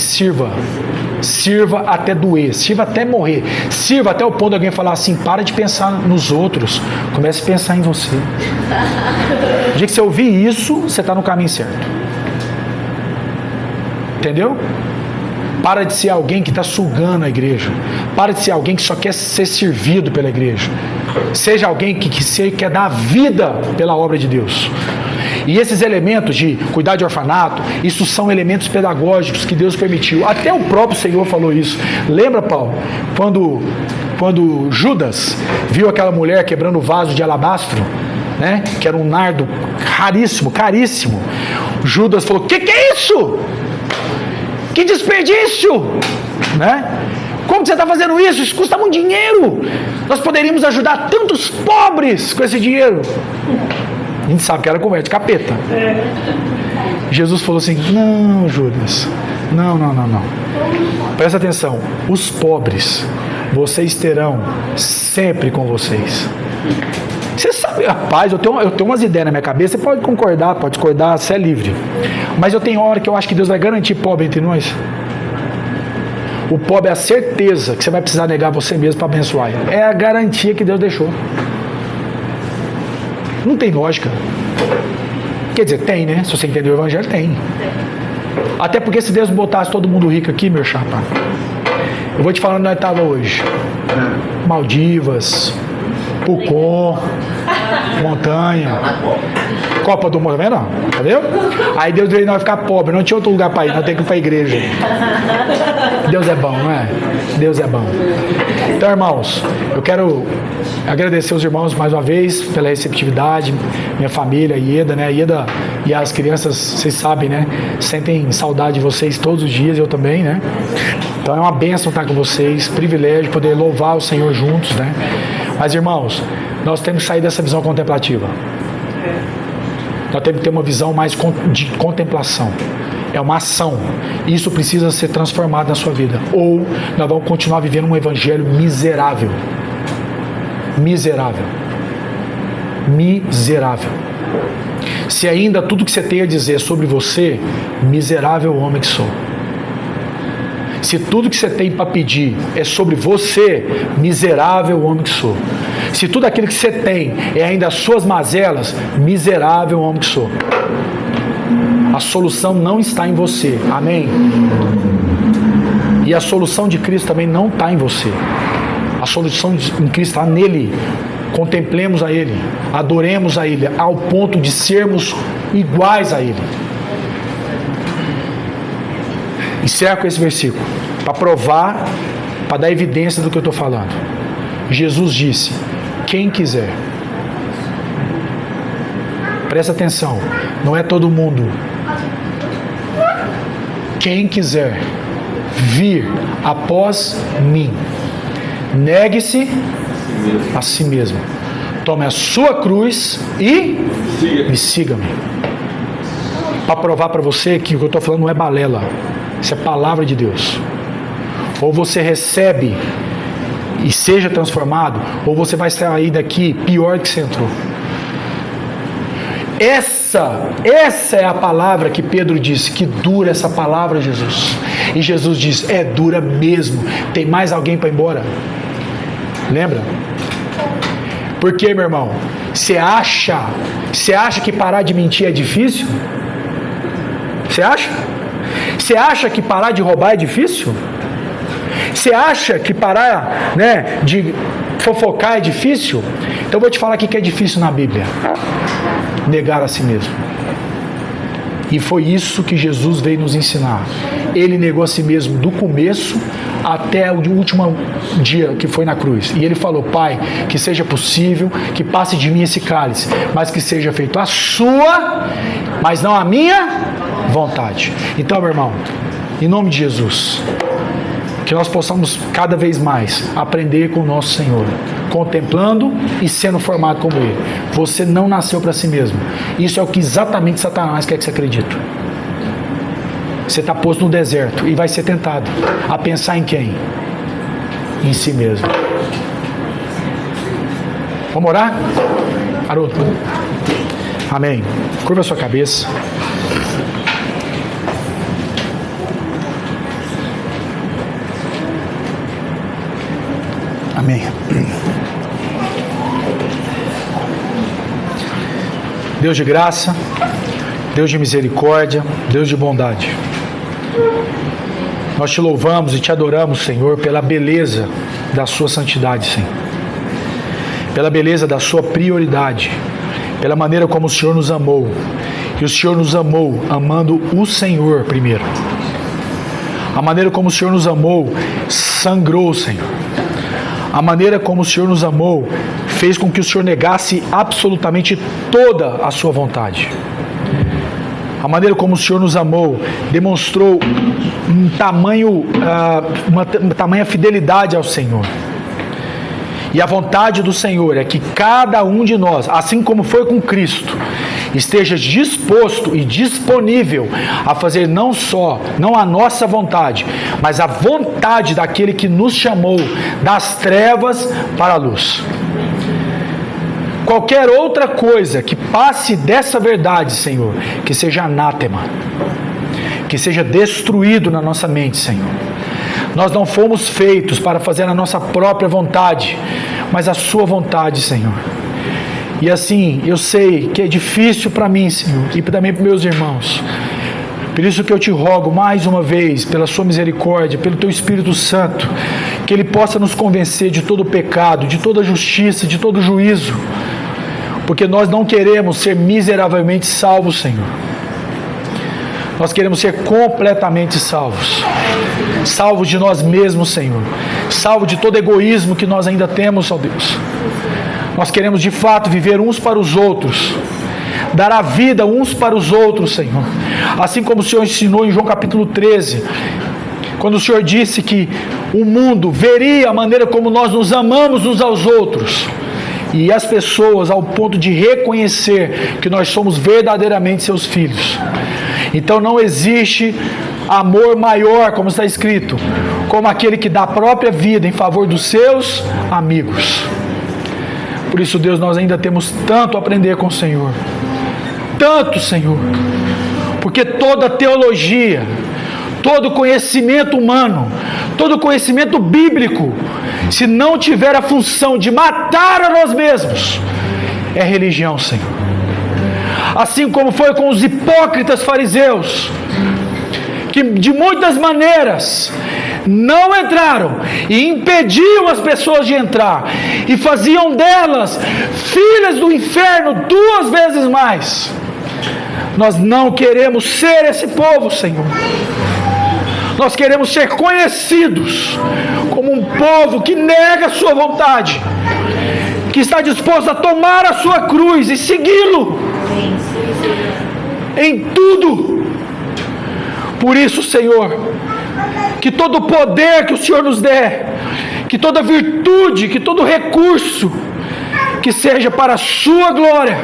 Sirva até doer, sirva até morrer, sirva até o ponto de alguém falar assim: para de pensar nos outros, comece a pensar em você. No dia que você ouvir isso, você está no caminho certo. Entendeu? Para de ser alguém que está sugando a igreja. Para de ser alguém que só quer ser servido pela igreja. Seja alguém que quer dar vida pela obra de Deus. E esses elementos de cuidar de orfanato, isso são elementos pedagógicos que Deus permitiu. Até o próprio Senhor falou isso. Lembra, Paulo, quando Judas viu aquela mulher quebrando o vaso de alabastro, né? Que era um nardo raríssimo, caríssimo. Judas falou: que é isso? Que desperdício! Né? Como que você está fazendo isso? Isso custa muito dinheiro. Nós poderíamos ajudar tantos pobres com esse dinheiro. A gente sabe que era conversa de capeta. Jesus falou assim: não, Judas, não. Presta atenção. Os pobres, vocês terão sempre com vocês. Você sabe, rapaz, eu tenho umas ideias na minha cabeça. Você pode concordar, pode discordar, você é livre. Mas eu tenho hora que eu acho que Deus vai garantir pobre entre nós. O pobre é a certeza que você vai precisar negar você mesmo para abençoar ele. É a garantia que Deus deixou. Não tem lógica. Quer dizer, tem, né? Se você entender o evangelho, tem. Até porque se Deus botasse todo mundo rico aqui, meu chapa, eu vou te falar onde nós estávamos hoje. Maldivas, Pucon, montanha, Copa do Mundo, tá vendo? Tá vendo? Aí Deus veio nós ficar pobre, não tinha outro lugar para ir, nós temos que ir para a igreja. Deus é bom, não é? Deus é bom. Então, irmãos, eu quero agradecer os irmãos mais uma vez pela receptividade, minha família, a Ieda, né? A Ieda e as crianças, vocês sabem, né? Sentem saudade de vocês todos os dias, eu também, né? Então é uma bênção estar com vocês, privilégio poder louvar o Senhor juntos, né? Mas, irmãos, nós temos que sair dessa visão contemplativa. Nós temos que ter uma visão mais de contemplação. É uma ação. Isso precisa ser transformado na sua vida. Ou nós vamos continuar vivendo um evangelho miserável. Miserável. Miserável. Se ainda tudo que você tem a dizer sobre você, miserável homem que sou. Se tudo que você tem para pedir é sobre você, miserável homem que sou. Se tudo aquilo que você tem é ainda as suas mazelas, miserável homem que sou. A solução não está em você. Amém? E a solução de Cristo também não está em você. A solução em Cristo está nele. Contemplemos a Ele, adoremos a Ele, ao ponto de sermos iguais a Ele. Encerro com esse versículo, para provar, para dar evidência do que eu estou falando. Jesus disse: quem quiser, presta atenção, não é todo mundo. Quem quiser vir após mim, negue-se a si mesmo, tome a sua cruz e me siga-me. Para provar para você que o que eu estou falando não é balela, isso é palavra de Deus. Ou você recebe e seja transformado, ou você vai sair daqui pior que você entrou. Essa é a palavra que Pedro disse, que dura essa palavra, Jesus. E Jesus diz: é dura mesmo. Tem mais alguém para ir embora? Lembra? Por quê, meu irmão? Você acha que parar de mentir é difícil? Você acha? Você acha que parar de roubar é difícil? Você acha que parar, de fofocar é difícil? Então eu vou te falar aqui que é difícil na Bíblia: negar a si mesmo. E foi isso que Jesus veio nos ensinar. Ele negou a si mesmo do começo até o último dia que foi na cruz. E ele falou: Pai, que seja possível que passe de mim esse cálice, mas que seja feito a sua, mas não a minha vontade. Então, meu irmão, em nome de Jesus, que nós possamos cada vez mais aprender com o nosso Senhor, contemplando e sendo formado como Ele. Você não nasceu para si mesmo. Isso é o que exatamente Satanás quer que você acredite. Você está posto no deserto e vai ser tentado a pensar em quem? Em si mesmo. Vamos orar? Haroldo. Amém. Curva a sua cabeça. Amém. Deus de graça, Deus de misericórdia, Deus de bondade, nós te louvamos e te adoramos, Senhor, pela beleza da sua santidade, Senhor, pela beleza da sua prioridade, pela maneira como o Senhor nos amou. E o Senhor nos amou amando o Senhor primeiro. A maneira como o Senhor nos amou sangrou, Senhor. A maneira como o Senhor nos amou fez com que o Senhor negasse absolutamente toda a sua vontade. A maneira como o Senhor nos amou demonstrou uma tamanha fidelidade ao Senhor. E a vontade do Senhor é que cada um de nós, assim como foi com Cristo, esteja disposto e disponível a fazer não a nossa vontade, mas a vontade daquele que nos chamou das trevas para a luz. Qualquer outra coisa que passe dessa verdade, Senhor, que seja anátema, que seja destruído na nossa mente, Senhor. Nós não fomos feitos para fazer a nossa própria vontade, mas a sua vontade, Senhor. E assim, eu sei que é difícil para mim, Senhor, e também para meus irmãos. Por isso que eu te rogo mais uma vez, pela sua misericórdia, pelo teu Espírito Santo, que Ele possa nos convencer de todo o pecado, de toda a justiça, de todo o juízo, porque nós não queremos ser miseravelmente salvos, Senhor. Nós queremos ser completamente salvos. Salvos de nós mesmos, Senhor. Salvos de todo egoísmo que nós ainda temos, ó Deus. Nós queremos de fato viver uns para os outros. Dar a vida uns para os outros, Senhor. Assim como o Senhor ensinou em João capítulo 13. Quando o Senhor disse que o mundo veria a maneira como nós nos amamos uns aos outros. E as pessoas ao ponto de reconhecer que nós somos verdadeiramente seus filhos. Então não existe amor maior, como está escrito, como aquele que dá a própria vida em favor dos seus amigos. Por isso, Deus, nós ainda temos tanto a aprender com o Senhor. Tanto, Senhor. Porque toda teologia, Todo conhecimento humano, todo conhecimento bíblico, se não tiver a função de matar a nós mesmos, é religião, Senhor. Assim como foi com os hipócritas fariseus, que de muitas maneiras não entraram e impediam as pessoas de entrar e faziam delas filhas do inferno 2 vezes mais. Nós não queremos ser esse povo, Senhor. Nós queremos ser conhecidos como um povo que nega a sua vontade, que está disposto a tomar a sua cruz e segui-lo em tudo. Por isso, Senhor, que todo o poder que o Senhor nos der, que toda virtude, que todo recurso, que seja para a sua glória,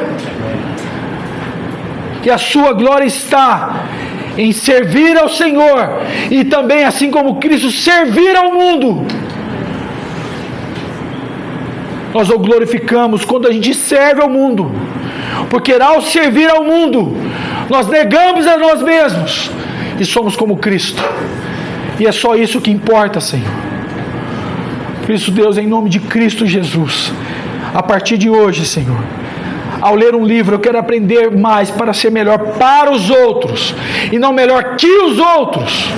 que a sua glória está em servir ao Senhor, e também, assim como Cristo, servir ao mundo. Nós o glorificamos quando a gente serve ao mundo, porque ao servir ao mundo, nós negamos a nós mesmos e somos como Cristo, e é só isso que importa, Senhor. Por isso, Deus, em nome de Cristo Jesus, a partir de hoje, Senhor, ao ler um livro, eu quero aprender mais para ser melhor para os outros, e não melhor que os outros.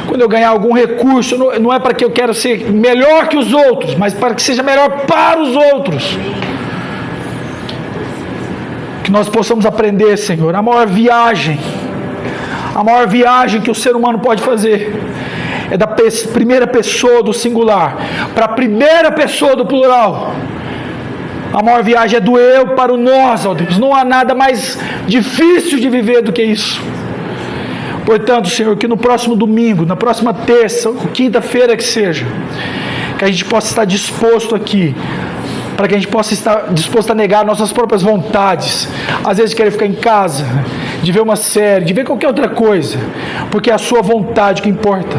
Quando eu ganhar algum recurso, não é para que eu quero ser melhor que os outros, mas para que seja melhor para os outros. Que nós possamos aprender, Senhor, a maior viagem que o ser humano pode fazer é da primeira pessoa do singular para a primeira pessoa do plural. A maior viagem é do eu para o nós, ó Deus. Não há nada mais difícil de viver do que isso. Portanto, Senhor, que no próximo domingo, na próxima terça, ou quinta-feira que seja, que a gente possa estar disposto aqui, para que a gente possa estar disposto a negar nossas próprias vontades, às vezes de querer ficar em casa, de ver uma série, de ver qualquer outra coisa, porque é a sua vontade que importa.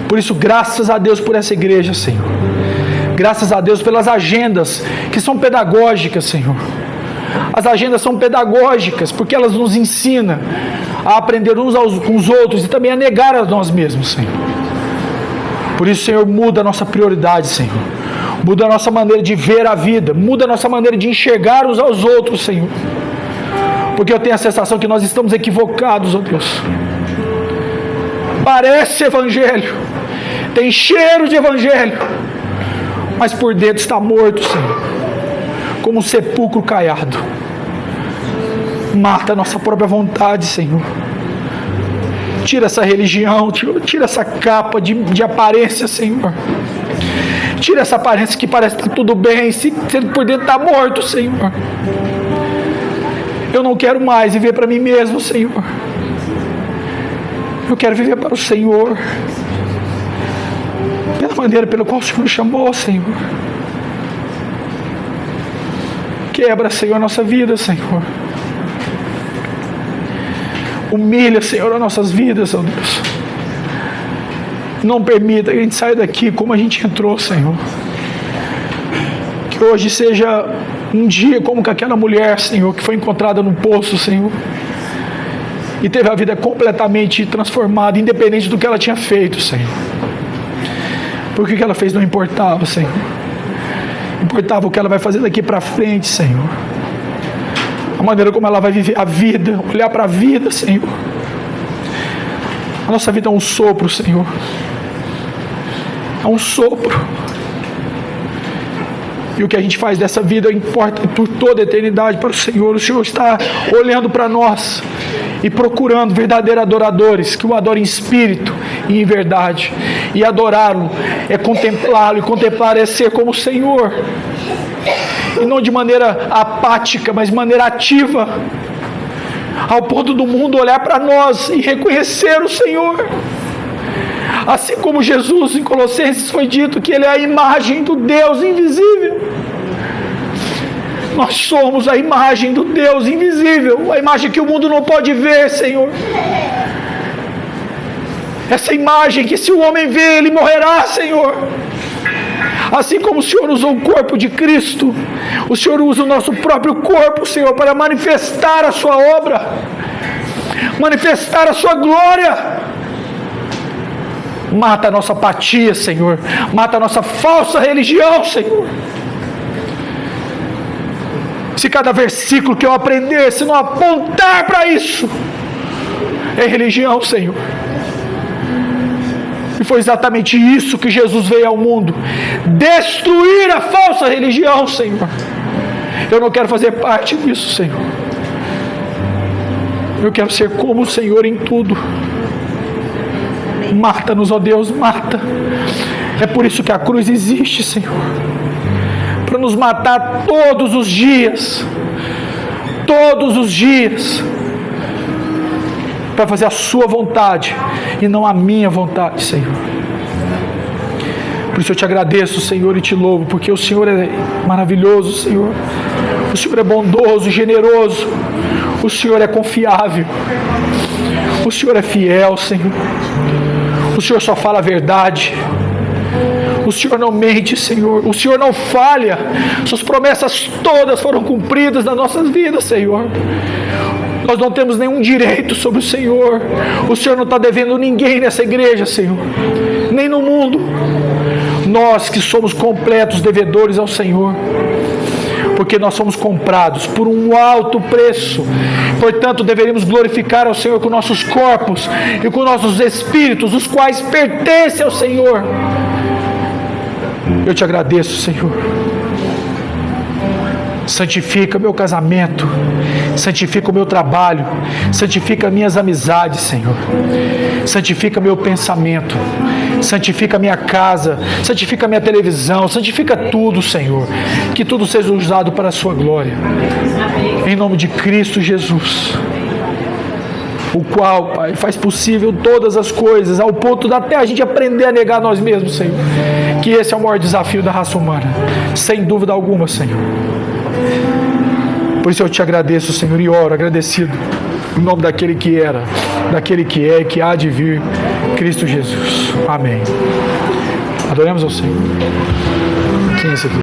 Por isso, graças a Deus por essa igreja, Senhor. Graças a Deus pelas agendas que são pedagógicas, Senhor. As agendas são pedagógicas porque elas nos ensinam a aprender uns com os outros e também a negar a nós mesmos, Senhor. Por isso, Senhor, muda a nossa prioridade, Senhor. Muda a nossa maneira de ver a vida. Muda a nossa maneira de enxergar uns aos outros, Senhor. Porque eu tenho a sensação que nós estamos equivocados, ó Deus. Parece evangelho, tem cheiro de evangelho, mas por dentro está morto, Senhor, como um sepulcro caiado. Mata a nossa própria vontade, Senhor. Tira essa religião, tira essa capa de aparência, Senhor. Tira essa aparência que parece que está tudo bem, se por dentro está morto, Senhor. Eu não quero mais viver para mim mesmo, Senhor. Eu quero viver para o Senhor, pela maneira pela qual o Senhor nos chamou, Senhor. Quebra, Senhor, a nossa vida, Senhor. Humilha, Senhor, as nossas vidas, ó Deus. Não permita que a gente saia daqui como a gente entrou, Senhor. Que hoje seja um dia como que aquela mulher, Senhor, que foi encontrada no poço, Senhor, e teve a vida completamente transformada, independente do que ela tinha feito, Senhor. Porque o que ela fez não importava, Senhor. Importava o que ela vai fazer daqui para frente, Senhor. A maneira como ela vai viver a vida, olhar para a vida, Senhor. A nossa vida é um sopro, Senhor. É um sopro. E o que a gente faz dessa vida importa por toda a eternidade para o Senhor. O Senhor está olhando para nós e procurando verdadeiros adoradores que o adorem em espírito e em verdade. E adorá-lo é contemplá-lo, e contemplar é ser como o Senhor, e não de maneira apática, mas de maneira ativa, ao ponto do mundo olhar para nós e reconhecer o Senhor. Assim como Jesus em Colossenses foi dito que Ele é a imagem do Deus invisível. Nós somos a imagem do Deus invisível, a imagem que o mundo não pode ver, Senhor. Essa imagem que se o homem vê, ele morrerá, Senhor. Assim como o Senhor usou o corpo de Cristo, o Senhor usa o nosso próprio corpo, Senhor, para manifestar a sua obra, manifestar a sua glória. Mata a nossa apatia, Senhor. Mata a nossa falsa religião, Senhor. Se cada versículo que eu aprender, se não apontar para isso, é religião, Senhor. E foi exatamente isso que Jesus veio ao mundo: destruir a falsa religião, Senhor. Eu não quero fazer parte disso, Senhor. Eu quero ser como o Senhor em tudo. Mata-nos, ó Deus, mata. É por isso que a cruz existe, Senhor, para nos matar todos os dias, para fazer a sua vontade e não a minha vontade, Senhor. Por isso eu te agradeço, Senhor, e te louvo, porque o Senhor é maravilhoso, Senhor. O Senhor é bondoso, generoso. O Senhor é confiável. O Senhor é fiel, Senhor. O Senhor só fala a verdade. O Senhor não mente, Senhor. O Senhor não falha. Suas promessas todas foram cumpridas nas nossas vidas, Senhor. Nós não temos nenhum direito sobre o Senhor. O Senhor não está devendo ninguém nessa igreja, Senhor, nem no mundo. Nós que somos completos devedores ao Senhor, porque nós somos comprados por um alto preço. Portanto, deveríamos glorificar ao Senhor com nossos corpos e com nossos espíritos, os quais pertencem ao Senhor. Eu te agradeço, Senhor. Santifica meu casamento, santifica o meu trabalho, santifica minhas amizades, Senhor. Santifica meu pensamento, santifica minha casa, santifica minha televisão, santifica tudo, Senhor. Que tudo seja usado para a sua glória. Em nome de Cristo Jesus, o qual, Pai, faz possível todas as coisas, ao ponto de até a gente aprender a negar nós mesmos, Senhor. Que esse é o maior desafio da raça humana, sem dúvida alguma, Senhor. Por isso eu te agradeço, Senhor, e oro agradecido em nome daquele que era, daquele que é e que há de vir, Cristo Jesus. Amém. Adoremos ao Senhor. Quem é esse aqui?